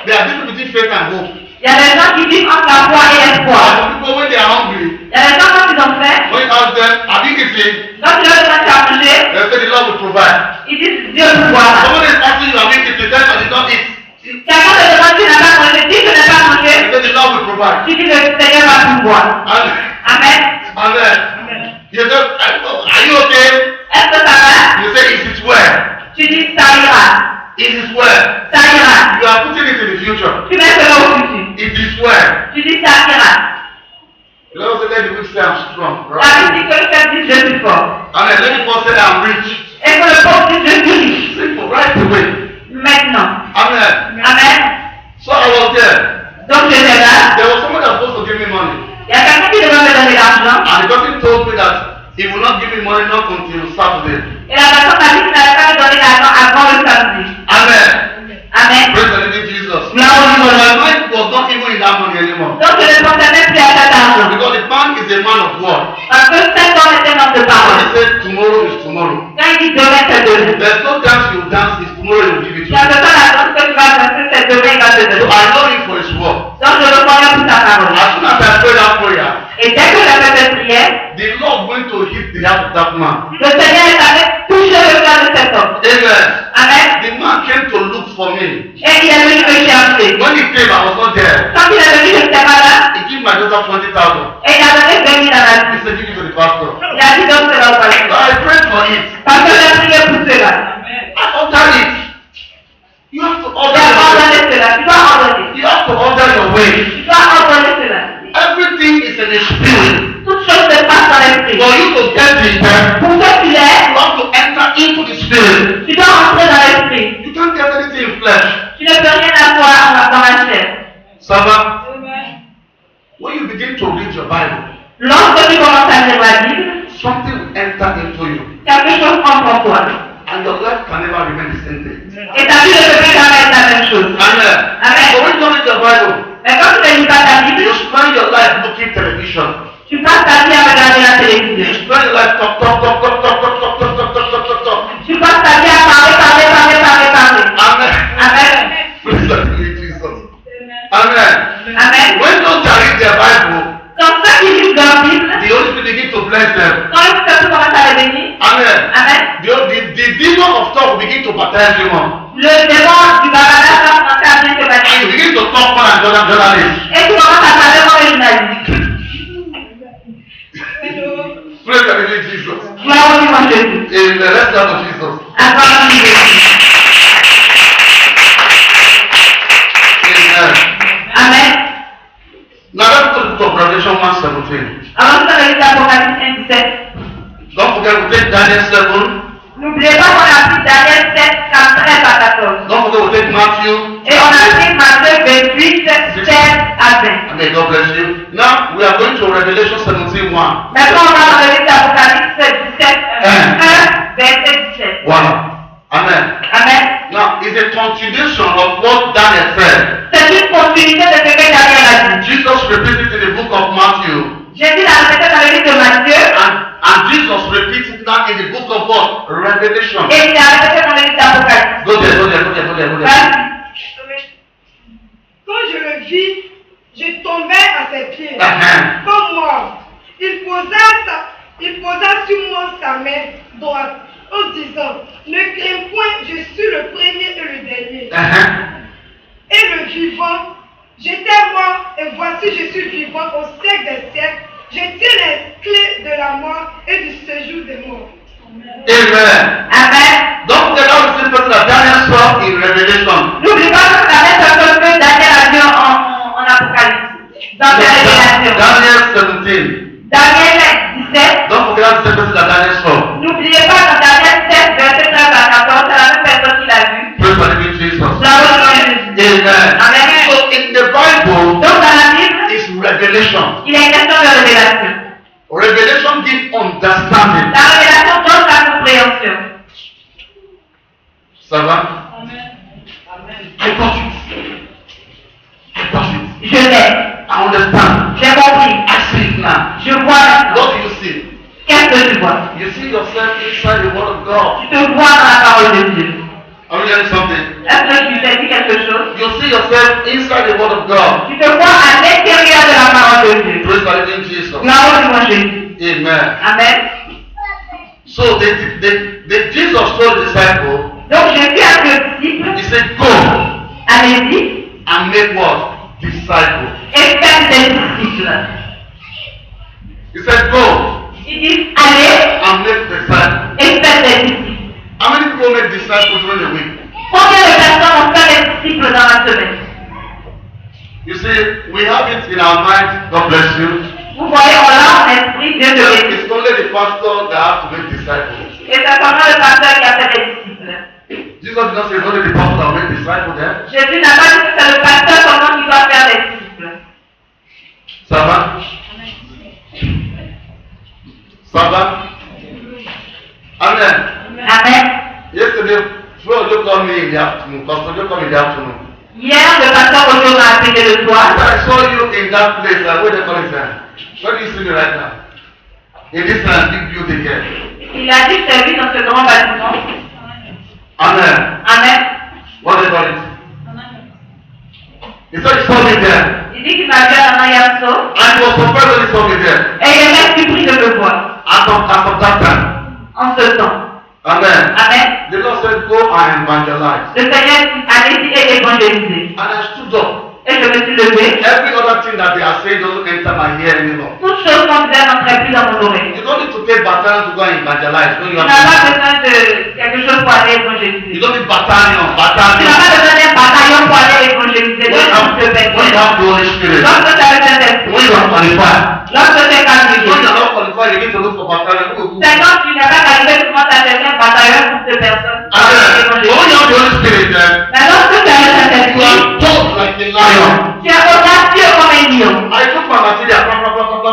they are different between faith and hope. Il y a des gens qui vivent entre la foi et There l'espoir. are some people when they are hungry, Il y a des gens quand ils ont faim, when you ask them, have you eaten? quand tu leur demandes à manger, They say the Lord will provide. ils disent Dieu pourvoira. Someone is asking you, have you eaten? Tell them I did not eat. Quelqu'un te demande tu n'as pas mangé, dis que tu n'as pas mangé, They say the Lord will provide. tu dis le Seigneur va pourvoir. And Amen. Amen. You just, are you okay? Est-ce que ça va? You say, is it well? Tu dis ça ira. It is well. Ça ira. You are putting it in the future. Tu mets cela au futur. It is well. Tu dis ça ira. You know, say, let the weak say I'm strong. La Right? Bible dit que le faible dit je suis fort. Amen. Let the poor say I'm rich. Et que le pauvre dit je suis riche. Simple, right away. Maintenant. Amen. Amen. So I was there. Donc j'étais là. There was someone that was supposed to give me money. Il y a quelqu'un qui devait me donner l'argent. And the person told me that he will not give me money not until Saturday. Et la personne m'a dit qu'il n'allait pas me donner l'argent avant le samedi. Amen. Amen. Praise the living Jesus. Gloire au Dieu. My mind was not even in that money anymore. Donc je ne pensais même plus à cet argent. Because the man is a man of word. Parce que cet homme était un homme de When parole. he said tomorrow is tomorrow. Quand il dit demain c'est demain. There's no dance you dance, it's tomorrow you will give it to Il y a you. pas la danse que tu vas danser, c'est demain il va te So donner. I know him for his word. Donc je le connais pour sa parole. As soon as I prayed that prayer, Et dès que j'ai fait cette prière, the Lord went to hit the heart of that man. le Seigneur est allé toucher le cœur de cet homme. Amen. Amen. The man came to look for me. Et il est venu me chercher. When he came, I was not there. Quand il est venu, je n'étais pas là. He gave my daughter 20,000. Et il a donné 20 000 à la He vie. said, give it to the pastor. Il a dit donc c'est So là où I prayed for it. parce que j'ai prié pour cela. I ordered it. You have to Tu order dois your way. ordonner cela. Tu dois ordonner. You have to order your way. Tu dois ordonner cela. Everything is in the spirit. Toute chose se passe dans l'esprit. For you to get there, Pour que tu l'aies, you have to enter into the spirit. tu dois entrer dans l'esprit. You can't get anything in flesh. Tu ne peux rien avoir dans la chair. Ça va? When you begin to read your Bible, Lorsque tu commences à lire la Bible, something will enter into you. quelque chose entre en toi. And your life can never remain the same thing. Et ta vie ne peut plus jamais être la même chose. Amen. Amen. So when you read your Bible, Mais quand tu ne lis pas ta you Bible, spend your life looking television. tu passes ta vie à regarder la You télévision. spend your life talk. Tu passes ta vie à parler. Amen. Amen. Praise the Lord Jesus. Amen. Amen. When those that read their Bible, Quand ceux qui lisent leur Bible, the Holy Spirit begin to bless them. quand le Saint-Esprit commence à les bénir, Amen. Amen. The demon of talk will begin to baptize you more. Le démon du babada va commencer à bien te You baptiser. begin to talk more than journalists. Et tu commences à parler comme un journaliste. Praise the living Jesus. Gloire au nom de Jésus. In the rest of Jesus. Gloire au nom de Jésus. Amen. Amen. Now let's go to the book of Revelation 1:17. Avant de faire l'Apocalypse 1:17, Don't forget to take Daniel 7. n'oubliez pas qu'on a pris Daniel 7, 13 à 14. Don't forget to take Matthew. Et on a pris Matthieu 28, 16 à 20. May God bless you. Now we are going to Revelation 17:1. Maintenant, on va revenir à l'Apocalypse 17, 1, verset 17. Wow. Amen. Amen. Now it's a continuation of what Daniel said. C'est une continuité de ce que Daniel a dit. Jesus repeated in the book of Matthew. Jésus l'a répété dans le livre de Matthieu. And Jesus repeated that in the book of what? Revelation. Et il l'a répété dans le livre d'Apocalypse. Go there. Vas-y. Quand je le vis, je tombais à ses pieds, Uh-huh. comme mort. Il posa sur moi sa main droite, en disant, ne crains point, je suis le premier et le dernier. Uh-huh. Et le vivant, j'étais mort, et voici je suis vivant au siècle des siècles. Je tiens les clés de la mort et du séjour des morts. Amen. Amen. Don't forget all the same person that Daniel saw in Revelation. N'oublie pas que la même chose que Daniel a vu en Apocalypse. Dans la révélation. Daniel 17. Daniel 17. Don't forget all the same person that Daniel saw. N'oubliez pas que Daniel 7, verset 13 à 14, c'est la même personne qui l'a vu. Praise the living Jesus. Dans le nom de Jésus. Amen. Amen. So in the Bible, Donc dans la Bible, it's revelation. il est question de révélation. Revelation gives understanding. La révélation donne la compréhension. Ça va? I got it. Je l'ai. I understand. J'ai compris. I see it now. Je vois maintenant. What do you see? Qu'est-ce que tu vois? You see yourself inside the Word of God. Tu te vois dans la parole de Dieu. Are you learning something? Est-ce que tu sais dit quelque chose? You see yourself inside the Word of God. Tu te vois à l'intérieur de la parole de Dieu. Praise the living Jesus. Gloire au nom de Jésus. Amen. Amen. So the Jesus told the disciple, Donc Jésus a dit aux disciples, he said, go allez-y and make what? Disciples. et faites des disciples. He said, go Ils disent allez and make disciples. et faites des disciples. How many people make disciples during the week? Combien de personnes ont fait des disciples dans la semaine? You see, we have it in our mind. God bless you. Vous voyez, on l'a en esprit, Dieu de l'église. It's only the pastor that has to make disciples. Et c'est seulement le pasteur qui a fait des disciples. Jesus did not say it's only the pastor that will make disciples there. Jésus n'a pas dit que c'est le pasteur seulement qui doit faire des disciples. Ça va? Ça va? Amen. Amen. Yesterday, Flo called me in the afternoon. Pastor Joe called me in the afternoon. Hier, le pasteur Ojo m'a appelé le soir. I saw you in that place. Where they call it there? Where do you see me right now? In this big building here. Il a dit que c'est lui dans ce grand bâtiment. Amen. Amen. What do they call it? He said he saw me there. Il dit qu'il m'a vu à Mayamso. And he was surprised when he saw me there. Et il est même surpris de me voir. As of that time. En ce temps. Amen. Amen. The Lord said, go and evangelize. Le Seigneur dit, allez-y et évangélisez. And I stood up. Et je me suis levé. Every other thing that they are saying doesn't enter my ear anymore. Toute chose qu'on disait n'entrait plus dans mon oreille. You don't need to take battalion to go and evangelize. When Tu you n'as pas have besoin de quelque chose pour aller you évangéliser. don't need battalion. Tu n'as pas besoin d'un bataillon pour aller évangéliser. When you have the Holy Spirit, Lorsque tu as le Saint-Esprit, when you are qualified, lorsque tu es when you qualifié, are not qualified, you need to look for battalion. c'est quand tu n'es pas qualifié, tu commences à chercher un bataillon pour ces personnes. Amen. But when you have the Holy Spirit, Mais lorsque tu as le you Saint-Esprit, are tough like a lion. tu es audacieux comme un lion. I took my material,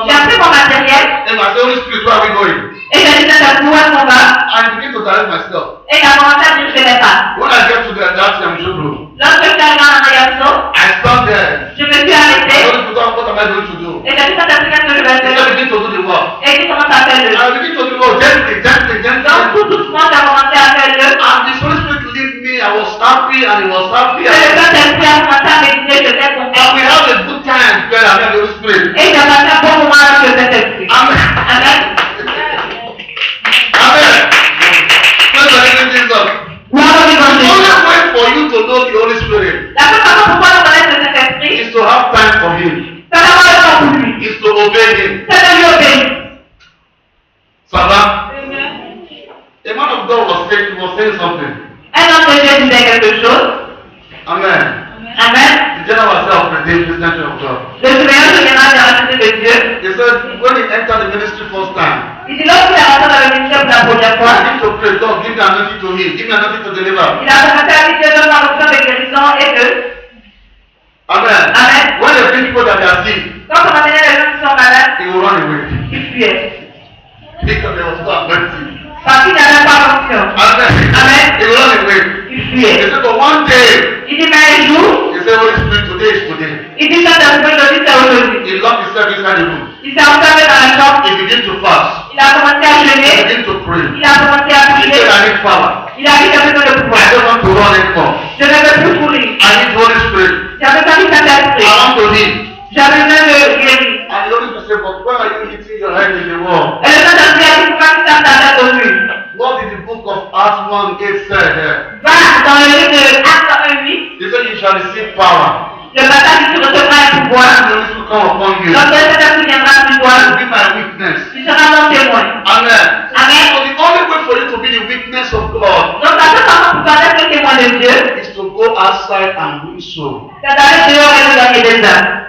J'ai pris mon matériel and I said, Holy Spirit, where are we going? et j'ai dit Saint-Esprit, où est-ce qu'on va? I begin to direct myself. Et il a commencé à diriger les pas. When I get to that young room, Lorsque je suis arrivé en Mayamso, I stand there. je me suis arrêté Holy Spirit, what am I going to do? et j'ai dit Saint-Esprit, qu'est-ce que je vais I faire? begin to do the work. Et il commence à faire le I begin to do the work gently. Donc tout doucement, j'ai commencé à faire le And the Holy Spirit lead me. I was happy and he was happy. Et le Saint-Esprit a commencé à méditer, j'étais And content. we have a good time together with the Holy Spirit. Et j'ai passé un bon moment avec le Saint-Esprit. Amen. Amen. Amen. Praise the living Jesus. Gloire au The Évangile. only way for you to know the Holy Spirit La seule façon pour toi de connaître le Saint-Esprit, is to have time for him. c'est d'avoir le temps pour lui. Is to obey him. C'est de lui obéir. Ça va? A man of God was saying something. Un homme de Dieu disait quelque chose. Amen. Amen. The general self redeemed the center of God. Le supérieur général de la cité de Dieu. He said when he entered the ministry first time, Il dit lorsqu'il est rentré dans le ministère pour la première I fois, need to pray, God, give me anointing to heal, give me anointing to deliver. il a commencé à dire Dieu donne la option de guérison et de. Amen. Amen. When they bring people that they are sick, Quand on amenait les gens qui sont malades, he will run away. il fuyait. Because there was no anointing. Parce qu'il n'avait pas d'option. Amen. Amen. He will run away. Il He fuyait. said, but one day, Il dit mais un jour, he said, Holy Spirit, today is today. il dit Saint-Esprit, aujourd'hui c'est aujourd'hui. He locked himself inside the room. Il s'est enfermé dans la chambre, He began to fast. il a commencé à He jeûner, began to pray. il a commencé à He prier, said, I need power. il a dit j'ai besoin de I pouvoir. don't want to run anymore. Je ne veux plus courir. I need Holy Spirit. J'avais besoin du I Saint-Esprit. want to heal. J'avais besoin de guérir. And the Holy Spirit said, but why are you hitting your head in the wall? Et le Saint-Esprit a dit pourquoi tu tapes ta tête au mur? What did the book of Acts 1:8 say there? Va dans le livre de Actes 1:8. He said, you shall receive power. Le baptême qui tu recevras un pouvoir. And the Holy Spirit come upon you. Lorsque le Saint-Esprit viendra sur toi, You will be my witness. tu seras mon témoin. Amen. Amen. So the only way for you to be the witness of God Donc la seule façon pour toi d'être le témoin de Dieu, is to go outside and win soul. c'est d'aller dehors et de gagner des âmes.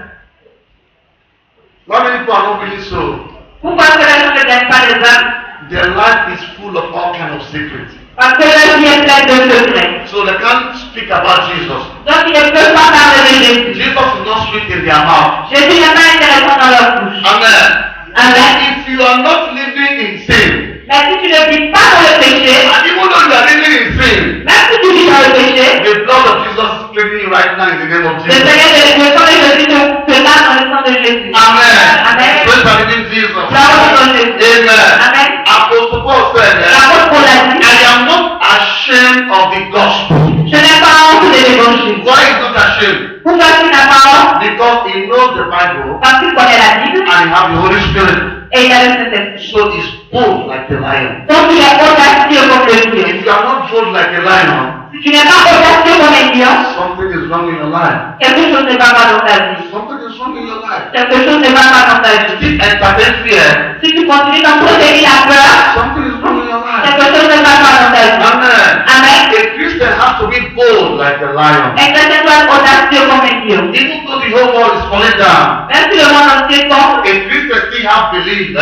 How many people are not winning soul? Pourquoi est-ce que les gens ne gagnent pas les âmes? Their life is full of all kinds of secrets. Parce que leur vie est pleine de secrets. So they can't speak about Jesus. Donc ils ne peuvent pas parler de Jésus. Jesus is not sweet in their mouth. Jésus n'est pas intéressant dans leur bouche. Amen. Amen. If you are not living in sin, Mais si tu ne vis pas dans le péché, and even though you are living in sin, même si tu vis dans le péché, the blood of Jesus is cleansing you right now in the name of le Jesus. Seigneur le sang de Jésus te lave dans le sang de Jésus. Amen. Amen. Praise the living Jesus. Gloire au nom de Jésus. Amen. Amen. Apostle Paul said, L'apôtre Paul a dit, I am not ashamed of the gospel. je n'ai pas honte de l'évangile. Why is not ashamed? Pourquoi tu n'as pas honte? Because he knows the Bible Parce qu'il connaît la Bible and he has the Holy Spirit. Et il a le Saint-Esprit. So he's bold like a lion. Donc il est audacieux comme le lion. If you are not bold like a lion, Si tu n'es pas audacieux comme un lion, something is wrong in your life. quelque chose ne va pas dans ta vie. Something is wrong in your life. Quelque chose ne va pas dans ta You vie. keep entertaining fear. Si tu continues d'entretenir la peur, Something is wrong in your life. quelque chose ne va pas dans ta vie. Amen. Amen. A Christian has to be bold like a lion. Un chrétien doit être audacieux comme un lion. Even though the whole world is falling down, Même si le monde entier tombe, a Christian still have belief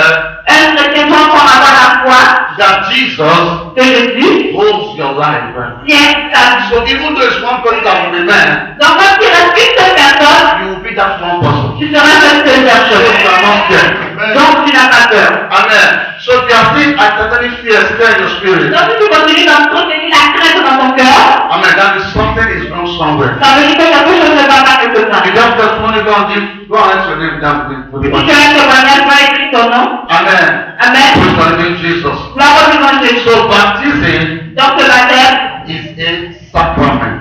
un chrétien doit encore avoir la foi that Jesus que Jésus holds your life. tient ta vie. So even though it's one person that will remain, Donc quand il reste une seule personne, you will be that one person. tu seras cette seule So you personne. are not scared. Donc tu n'as pas peur. Amen. So if you are still entertaining fear still in your spirit, Donc si tu continues d'entretenir la crainte dans ton cœur, amen, that means something is wrong somewhere. ça veut dire que quelque chose ne va pas quelque part. You just testimony, go and write your name down for the Si tu as un témoignage, va écrire ton nom. Amen. Amen. Praise the living Jesus. Gloire au vivant Jésus. So baptism Donc le baptême is a sacrament.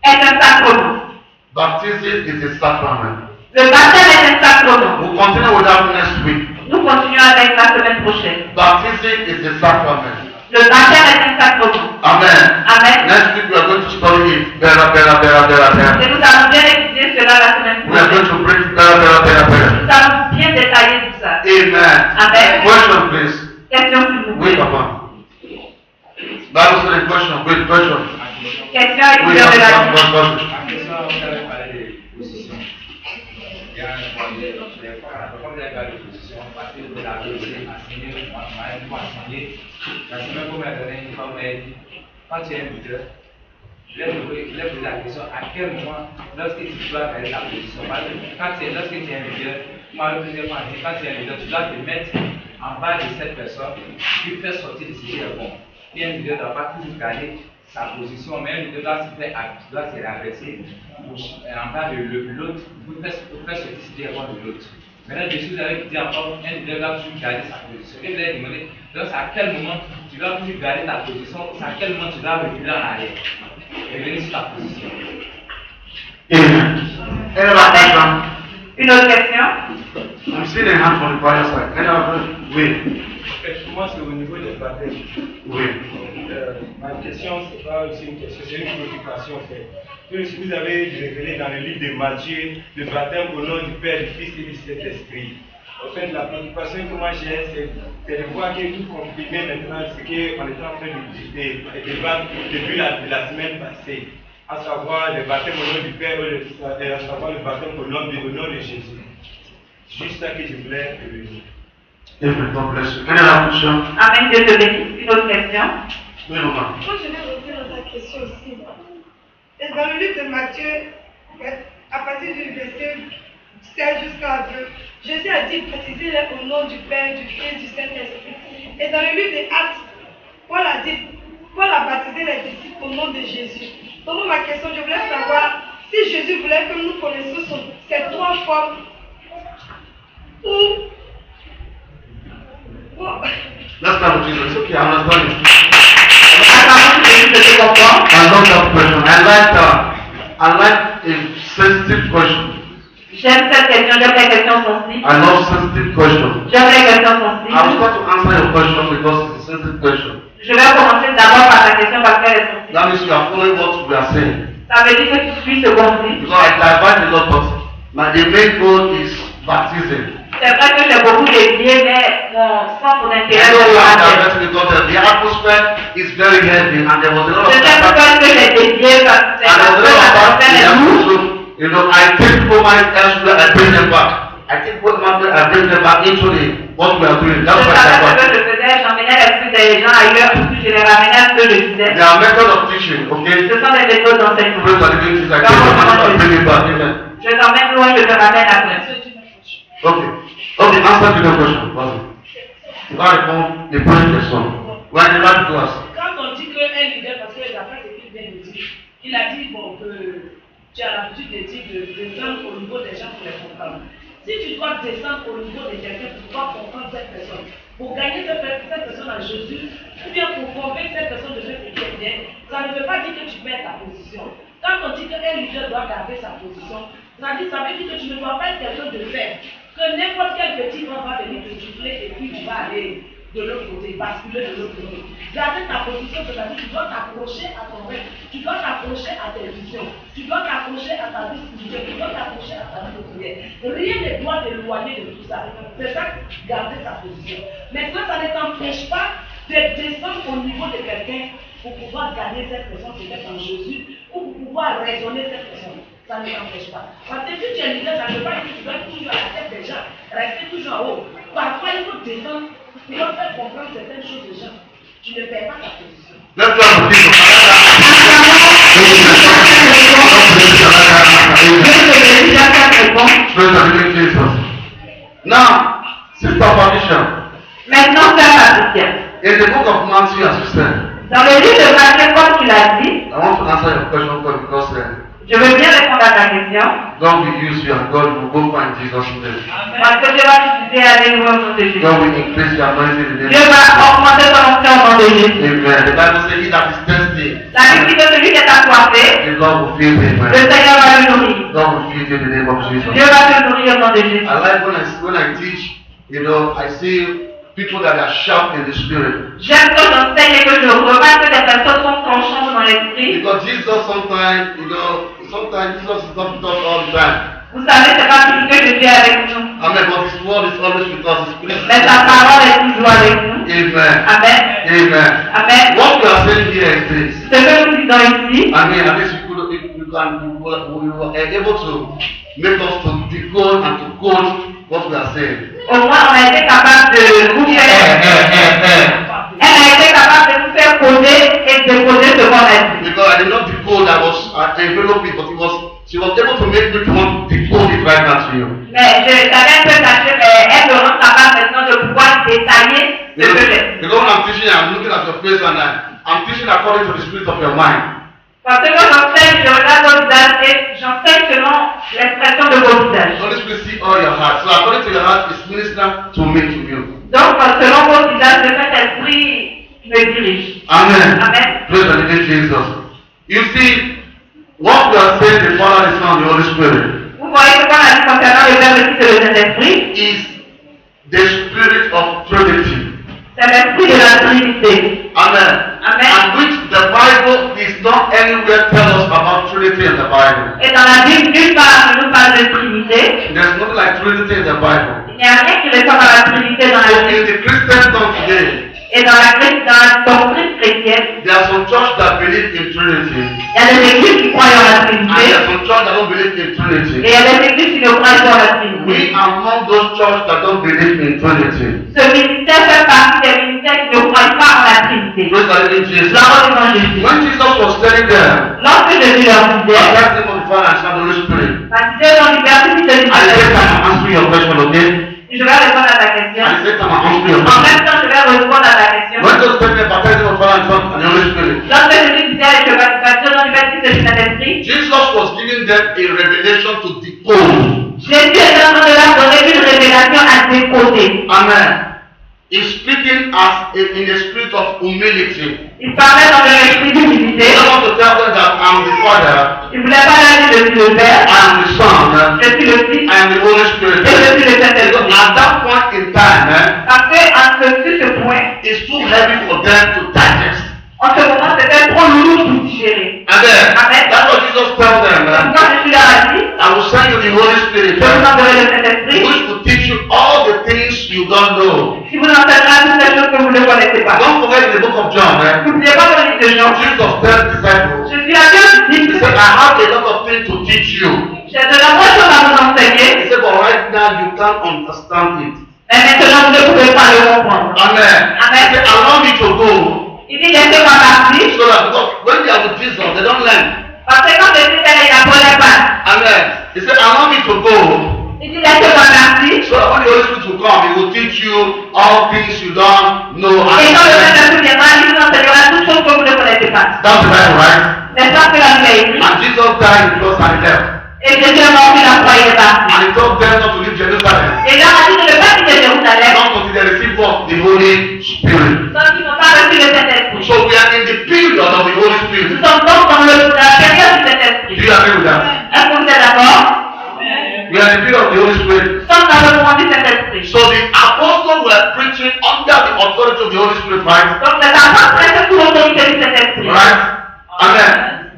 est un sacrement. Baptism is a sacrament. Le baptême est un sacrement. We'll continue with that next week. Nous continuons avec la semaine prochaine. Baptism is a sacrament. Le baptême est un sacrement. Amen. Amen. Next week we are going to study it. Better. Et nous allons bien étudier cela la semaine We are going prochaine. to bring it better. Nous allons bien détailler tout ça. Amen. Amen. Question, please. Question s'il vous Wait, plaît. Papa. Bible study question. Wait, question. Question et Wait, plusieurs de la vie. La question, vous avez parlé de position. Il y a un point de comme vous avez parlé de position, parce que vous avez enseigné, vous enseigné. La semaine première année, une fois, vous avez dit, quand tu es un leader, je vais vous poser la question à quel moment, lorsque tu dois garder ta position. Parce que lorsque tu es un leader, quand tu es un leader, tu dois te mettre en bas de cette personne, puis faire sortir de ce qui est bon. Et un leader ne doit pas toujours garder sa position, mais un leader doit se renverser en bas de l'autre pour faire sortir ce qui est bon de l'autre. Maintenant, Jésus vous avait dit encore, un leader doit toujours garder sa position. Et vous avez demandé, donc à quel moment tu dois toujours garder ta position, à quel moment tu dois reculer en arrière et venir sur ta position. Amen. Any other question? Une autre question? I'm seeing a hand from the choir side. Any other question? Oui. Moi, c'est au niveau des baptêmes. Oui. Ma question, c'est pas aussi une question, c'est une préoccupation. Que vous avez révélé dans le livre de Matthieu, le baptême au nom du Père, du Fils et du Saint-Esprit. En fait, la préoccupation que moi j'ai, c'est de voir que tout comprimé maintenant ce qu'on est en train de débattre depuis la semaine passée, à savoir le baptême au nom du Père et à savoir le baptême au nom de Jésus. C'est juste ça que je voulais revenir. Amen. God bless you. Any other question? Amen. Dieu te bénisse. Une autre question? Oui, maman. Moi, je vais revenir dans ta question aussi. Et dans le livre de Matthieu, à partir du verset 16 jusqu'à 2, Jésus a dit baptisez-les au nom du Père, du Fils, du Saint-Esprit. Et dans le livre des Actes, Paul a baptisé les disciples au nom de Jésus. Donc, ma question, je voulais savoir si Jésus voulait que nous connaissions ces trois formes ou. Let's start with Jesus. Okay, I understand you. Attends, je te comprends. I love that question. I like a sensitive question. J'aime cette question, j'aime les questions sensibles. I love sensitive questions. J'aime les questions I will sensibles. start to answer your question because it's a sensitive question. Je vais commencer d'abord par ta question parce qu'elle est sensible. That means you are following what we are saying. Ça veut dire que tu suis ce qu'on dit. Because I divide a lot, but the main goal is baptism. C'est vrai que j'ai beaucoup dévié, mais mon centre I d'intérêt know est you are le diverted because the atmosphere is very heavy and there was a lot of Je sais pourquoi que j'ai dévié parce que c'est and there was a lot of la baptism. personne est lourde. So, you know, I take people elsewhere, I bring them back. I take people elsewhere, I bring them back into what we are doing. Je That's what I savais ce want. que je faisais, j'emmenais l'esprit des gens ailleurs, puis je les ramenais à ce que je disais. There are methods of teaching, okay? Ce sont des méthodes d'enseignement. Praise the living Jesus. I take them out and bring it back. Amen. Je t'emmène loin, je te ramène après. Okay. Okay, answer to the question. Tu vas répondre les premières questions. Ouais, il va de classe. Quand on dit qu'un leader, parce que d'après ce qu'il vient de dire, il a dit bon, que tu as l'habitude de dire de descendre au niveau des gens pour les comprendre. Si tu dois descendre au niveau de quelqu'un pour pouvoir comprendre cette personne, pour gagner cette personne à Jésus, ou bien pour convaincre cette personne de faire ce qui est bien, ça ne veut pas dire que tu perds ta position. Quand on dit qu'un leader doit garder sa position, ça veut dire que tu ne dois pas être quelqu'un de faible. que n'importe quel petit vent va venir te souffler et puis tu vas aller de l'autre côté, basculer de l'autre côté. Garder ta position, c'est-à-dire que tu dois t'accrocher à ton rêve, tu dois t'accrocher à tes visions, tu dois t'accrocher à ta vie spirituelle, tu dois t'accrocher à ta vie de prière. Rien ne doit t'éloigner de tout ça. C'est ça, garder ta position. Maintenant, ça ne t'empêche pas de descendre au niveau de quelqu'un pour pouvoir gagner cette personne peut-être en Jésus ou pour pouvoir raisonner cette personne. Ça ne t'empêche pas. Parce que si tu es leader, ça ne veut pas dire que tu dois être toujours à la tête des gens, rester toujours en haut. Parfois, il faut descendre. Tu dois faire comprendre certaines choses aux gens. Tu ne perds pas ta position. Now, Sister Patricia. Maintenant, Sœur Patricia. In the book of Matthew, as you said, Dans le livre de Matthieu, comme tu l'as dit, I want to answer your question because je veux bien répondre à ta question. God will use you and God will go find Jesus in there. Parce que Dieu va t'utiliser à aller au nom de Jésus. God will increase your anointing in Dieu there. va augmenter ton onction au nom de Jésus. Amen. The Bible says, he that is thirsty, La Bible dit que celui qui est assoiffé, the Lord will fill him. le Seigneur va le nourrir. God will fill you in the name of Jesus. Dieu va te nourrir au nom de Jésus. I like when I teach, I see people that are sharp in the spirit. J'aime que j'enseigne et que je remarque que des personnes sont tranchantes dans l'esprit. Because Jesus sometimes Jesus is not with us all the time. Vous savez, c'est pas toujours que Jésus est avec nous. Amen. But His word is always with us. His spirit. Mais sa parole est toujours avec nous. Amen. Amen. Amen. Amen. What we are saying here is this. Ce que nous disons ici, I mean, at least we were able to make us to decode and to quote what we are saying. au moins on a été capable de vous faire. Elle a été capable de nous faire poser et déposer ce qu'on a dit. Because I did not decode, I was enveloping, but she was able to make me to want to decode it right now to you. Mais je savais un peu caché, mais elle me rend capable maintenant de pouvoir détailler ce que j'ai. Because when I'm teaching, I'm looking at your face and I'm teaching according to the spirit of your mind. Parce que quand j'enseigne, je regarde vos visages et j'enseigne selon l'expression de vos visages. The Holy Spirit see all your heart. So according to your heart, it's ministering to me, to you. Donc, selon vos visages, le Saint-Esprit me dirige. Amen. Amen. Praise the living Jesus. You see, what we are saying, the Father, the Son, and the Holy Spirit, Vous voyez ce qu'on a dit concernant le Père, le Fils et le Saint-Esprit? is the spirit of Trinity. C'est l'esprit de la Trinité. Amen. Amen. And which the Bible is not anywhere tell us about Trinity in the Bible. Et dans la Bible, nulle part ne nous parle de Trinité. There's nothing like Trinity in the Bible. Il n'y a rien qui ressemble à la Trinité dans la So Bible. in the Christendom today, Et dans la doctrine chrétienne, there are some churches that believe in Trinity, il y a des églises qui croient en la and there Trinité. are some churches that don't believe in Et Trinity. il y a des églises qui ne croient pas en la Trinité. We are among those churches that don't believe in Trinity. Ce ministère fait partie des ministères qui ne croient pas en la Trinité. Praise the living Jesus. Gloire au Jésus. When Jesus was telling them, Lorsque Jésus leur I disait, bless them of the Father and Son and the Holy Spirit, baptisez dans l'université de at the same l'Université. time I'm answering your question, okay? Je vais répondre à ta question. At the same time I'm answering your En question. même temps, je vais répondre à ta question. When Jesus told me baptize them of the Father and Son and the Holy Spirit, Lorsque Jésus disait, je vais baptiser dans l'université de Saint-Esprit, Jesus was giving them a revelation to decode. Jésus est en train de leur donner une révélation à décoder. Amen. He's speaking in the spirit of humility. Il parlait dans l'esprit d'humilité. I want to tell them that I'm the Father, Il ne voulait pas leur dire je suis le Père, I am the Son, je suis le Fils I am the Holy Spirit. et je suis le Because Saint-Esprit. at that point in time, Parce qu'en ce point, it's too heavy for them to digest. en ce moment, c'était trop lourd pour digérer. Amen. Amen. That's what Jesus tells them. Quand Jésus leur a dit, I will send you the Holy Spirit, je vous enverrai le Saint-Esprit, which will teach you all the things you don't know. si vous enseignera toutes les choses que vous ne connaissez pas. Don't forget in the book of John, N'oubliez pas dans le livre de Jean, Jesus tells disciples, Jésus a dit aux he disciples, said, I have a lot of things to teach you. j'ai de nombreuses choses à vous He enseigner, said, but right now you can't understand it. mais maintenant vous ne pouvez pas le comprendre. Amen. Amen. He said, allow me to go. Il dit, laissez-moi partir, So that because when they are with Jesus, they don't learn. parce que quand Jésus est là, il n'apprenait pas. Amen. He said, allow me to go. Il dit, laissez-moi partir, So that when the Holy Spirit will come, He will teach you all things you don't know. et quand le Saint-Esprit viendra, il vous enseignera toutes choses que vous ne connaissez pas. That's the Bible, right? N'est-ce pas que la Bible est écrite? And Jesus died because I left. Et Jésus est mort, il a croix, il est parti. And He told them not to leave Jerusalem. Et là, on a dit de ne pas quitter Jérusalem, Not until they receive what? The Holy Spirit. donc ils n'ont pas reçu le Saint-Esprit. So we are in the period of the Holy Nous Spirit. sommes donc dans la période du Do Saint-Esprit. you agree with that? Est-ce que vous êtes d'accord? We are in the period of the Holy Spirit. Nous sommes dans le were preaching under the authority of the Holy Spirit, right? Donc les apôtres prêchaient sous l'autorité du Saint-Esprit. Right? Amen.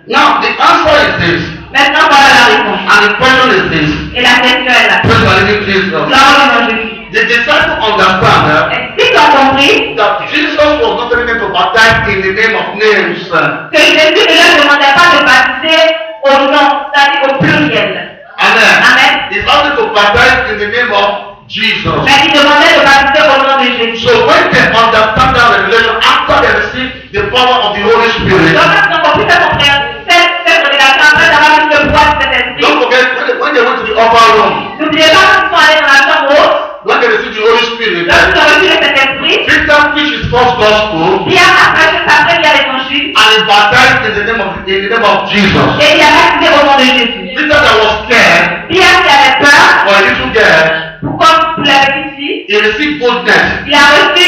Now the answer is this. Maintenant voilà la réponse. And the question is this. Et la question est là. Praise the living Jesus. Gloire au Jésus. The disciples understand Est-ce qu'ils ont compris that Jesus was not telling them to baptize in the name of names. que Jésus ne leur demandait pas de baptiser au nom, c'est-à-dire au pluriel. Amen. Amen. He's asking to baptize in the name of Jesus. Mais il demandait de baptiser au nom de Jésus. So when they understand that revelation after they receive the power of the Holy Spirit, Donc ils ont compris cette révélation après d'avoir eu le pouvoir de cet esprit. don't forget when they went to the upper room, N'oubliez pas qu'ils sont allés dans la chambre haute. when they received the Holy Spirit, Lorsqu'ils ont reçu le Saint-Esprit, Peter preached his first gospel Pierre a prêché sa première évangile and he baptized in the name of Jesus. et il a baptisé au nom de Jésus. Peter that was scared Pierre qui avait peur, for a little girl, comme la petite fille, he received boldness. il a reçu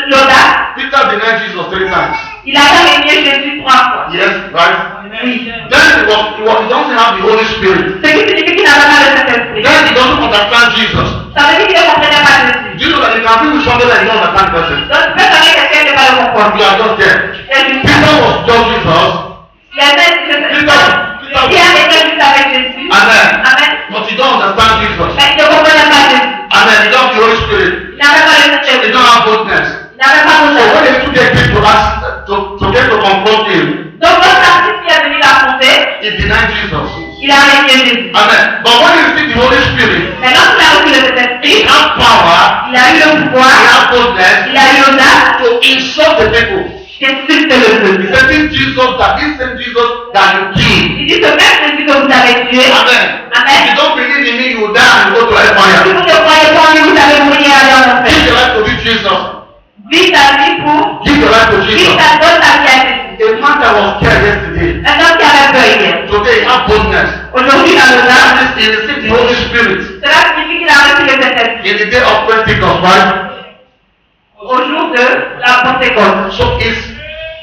l'audace. Peter denied Jesus 3 times. Il a renié Jésus 3 fois. Yes, right? Oui. Then he doesn't have the Holy Spirit. Ce qui signifie qu'il n'avait pas le Saint-Esprit. Then he doesn't understand Jesus. Ça veut dire qu'il ne comprenait pas Jésus. Do you know that you can be with somebody that you don't understand person? Donc tu peux parler quelqu'un qui ne va le comprendre. You are just there. C'est juste ça. Peter was just Jesus. Il y avait Pierre était juste avec Jésus. Amen. Amen. But you don't understand Jesus. Mais il ne comprenait pas Jésus. Amen. You don't have the Holy Spirit. Il n'avait pas le You Saint-Esprit. don't have boldness. Il n'avait pas So when l'audace. they took their to ask to get to confront him, Donc lorsque l'artiste qui est venu l'affronter, he denied Jesus. il a renié Jésus. Amen. But when he received the Holy Spirit, Mais lorsqu'il a reçu le he Saint-Esprit, had power, il a eu le he pouvoir, had boldness il a eu l'audace to insult the people. d'insulter le He peuple. said, this same Jesus that you kill. Il dit ce même Jésus que vous avez tué. Amen. Amen. If you don't believe in me, you will die and go to Si hellfire. vous ne croyez pas en lui, vous allez mourir à l'enfer. Give your life to this Jesus. Vis ta vie pour. Give your life to Vis Jesus. ta donne ta vie à Jésus. A man that was scared yesterday, Un homme qui avait peur hier. today he has boldness. Aujourd'hui, il a l'audace. He received the Holy Spirit Cela signifie qu'il a reçu le Saint-Esprit. in the day of Pentecost, right? Au jour de la Pentecôte. So his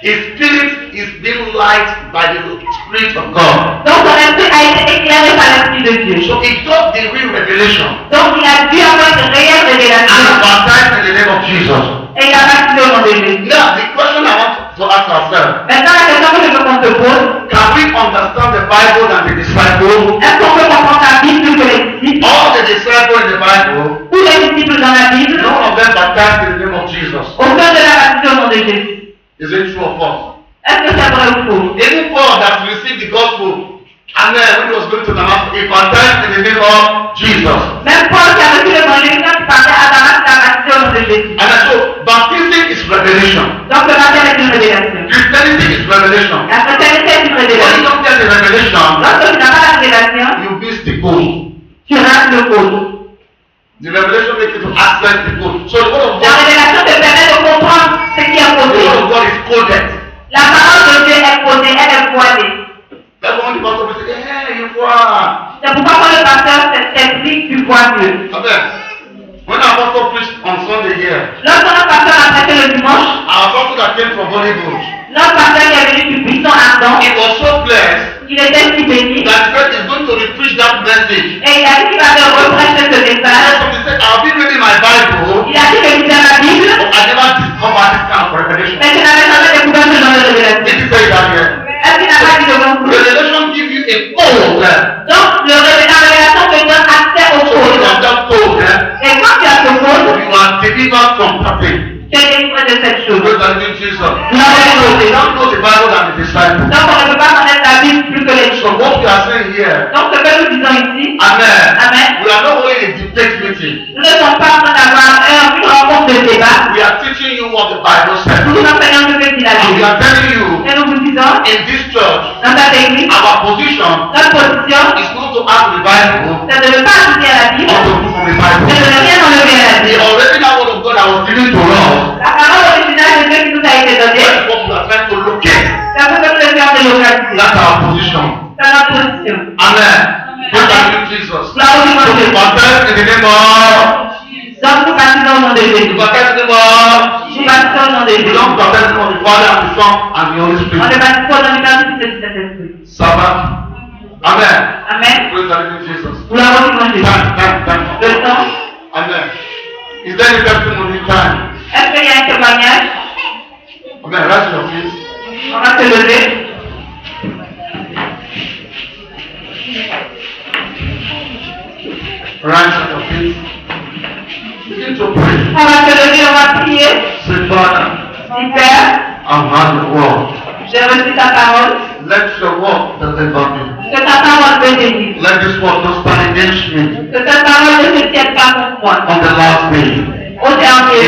spirit is being light by the Spirit of God. Donc son esprit a été éclairé par l'Esprit de Dieu. So he got the real revelation Donc il a dû avoir une réelle and révélation. baptized in the name of Jesus. Et il a baptisé au nom de Jésus. Now the question I want to ask ourselves: Maintenant la question que je veux qu'on se pose, can we understand the Bible than the disciples? est-ce qu'on peut comprendre la Bible plus que les disciples? All the disciples in the Bible, Tous les disciples dans la Bible, none of them baptized in the name of Jesus. aucun de l'a baptisé au nom de Jésus. Is it true or false? Est-ce que c'est vrai ou faux? Even Paul that received the gospel, and then when he was going to Damascus, he baptized in the name of Jesus. Même Paul qui a reçu l'évangile quand il partait à Damas, il a baptisé au nom de Jésus. And so baptism is revelation. Donc le baptême est une révélation. Christianity is revelation. La chrétienté est une When you révélation. don't get the revelation, Lorsque tu n'as pas la révélation, you miss the goal. tu rates le code. The revelation makes you to access the goal. So the word of La God, révélation te permet de comprendre ce qui est the codé. word of God is coded. La parole de Dieu est codée, elle est voilée. That's when the pastor will say, hey, you vois. C'est pourquoi quand le pasteur t'explique, tu vois mieux. Amen. When our pastor preached on Sunday here, Lorsque notre pasteur a prêché le dimanche, our pastor that came from Hollywood, notre pasteur qui est venu du buisson ardent, he was so blessed il était si béni, that God is going to repreach that message. et il a dit qu'il va te reprêcher ce message. So he said, I've been reading my Bible, Il a dit qu'il lisait la Bible, but I never discovered this kind of revelation. mais je n'avais jamais découvert ce genre de révélation. Did he say that here? Est-ce qu'il n'a pas dit de bon coup? Revelation gives you a code. Donc, la révélation te donne accès au So when you code. have that code, Et quand tu as ce code, you are delivered from something. tu es délivré de cette chose. Praise the living Jesus. Nous avons They chose. don't know the Bible than the disciples. Donc, on ne peut pas connaître la Bible plus que les So choses. what we are saying here, Donc, ce que nous disons ici, Amen. Amen, We are not only in a debate meeting. nous ne sommes pas en train d'avoir une rencontre de débat. We are teaching you what the Bible says. Nous vous enseignons ce que dit la And we Bible. are telling you, Et nous vous disons, in this church, dans cette église, our position notre position, is not to add the Bible c'est de ne pas ajouter à la Bible, or to do from the c'est de Bible. ne rien enlever à la The Bible. original word of God that was given to us, La parole originale de Dieu qui nous a été donnée, that is what we are trying to locate. c'est ce que nous essayons de localiser. That's our position. C'est notre position. Amen. Praise the living Jesus. Gloire au nom So de we Dieu. baptize in the name of, Donc nous baptisons au nom de we Jésus. baptize in the name of, Nous baptisons au nom de we Jésus. don't baptize in the name of the Father and the Son and the Holy On Spirit. ne baptise pas au nom du Père, du Fils et du Saint-Esprit. Sabbath. Amen. Amen. Praise the living Jesus. Gloire au nom de Jésus. Thank Le you. temps. Amen. Is there any testimony? Est-ce qu'il y a un témoignage? Amen. Reste your feet. On va se lever. Rise on your feet. Begin to pray. On va se lever, on va prier. Say, Father, Dis Père, I've heard your word. j'ai reçu ta parole. Let your word deliver me. Que ta parole me délivre. Let this word not stand against me Que ta parole ne se tienne pas contre moi. on the last day. Au dernier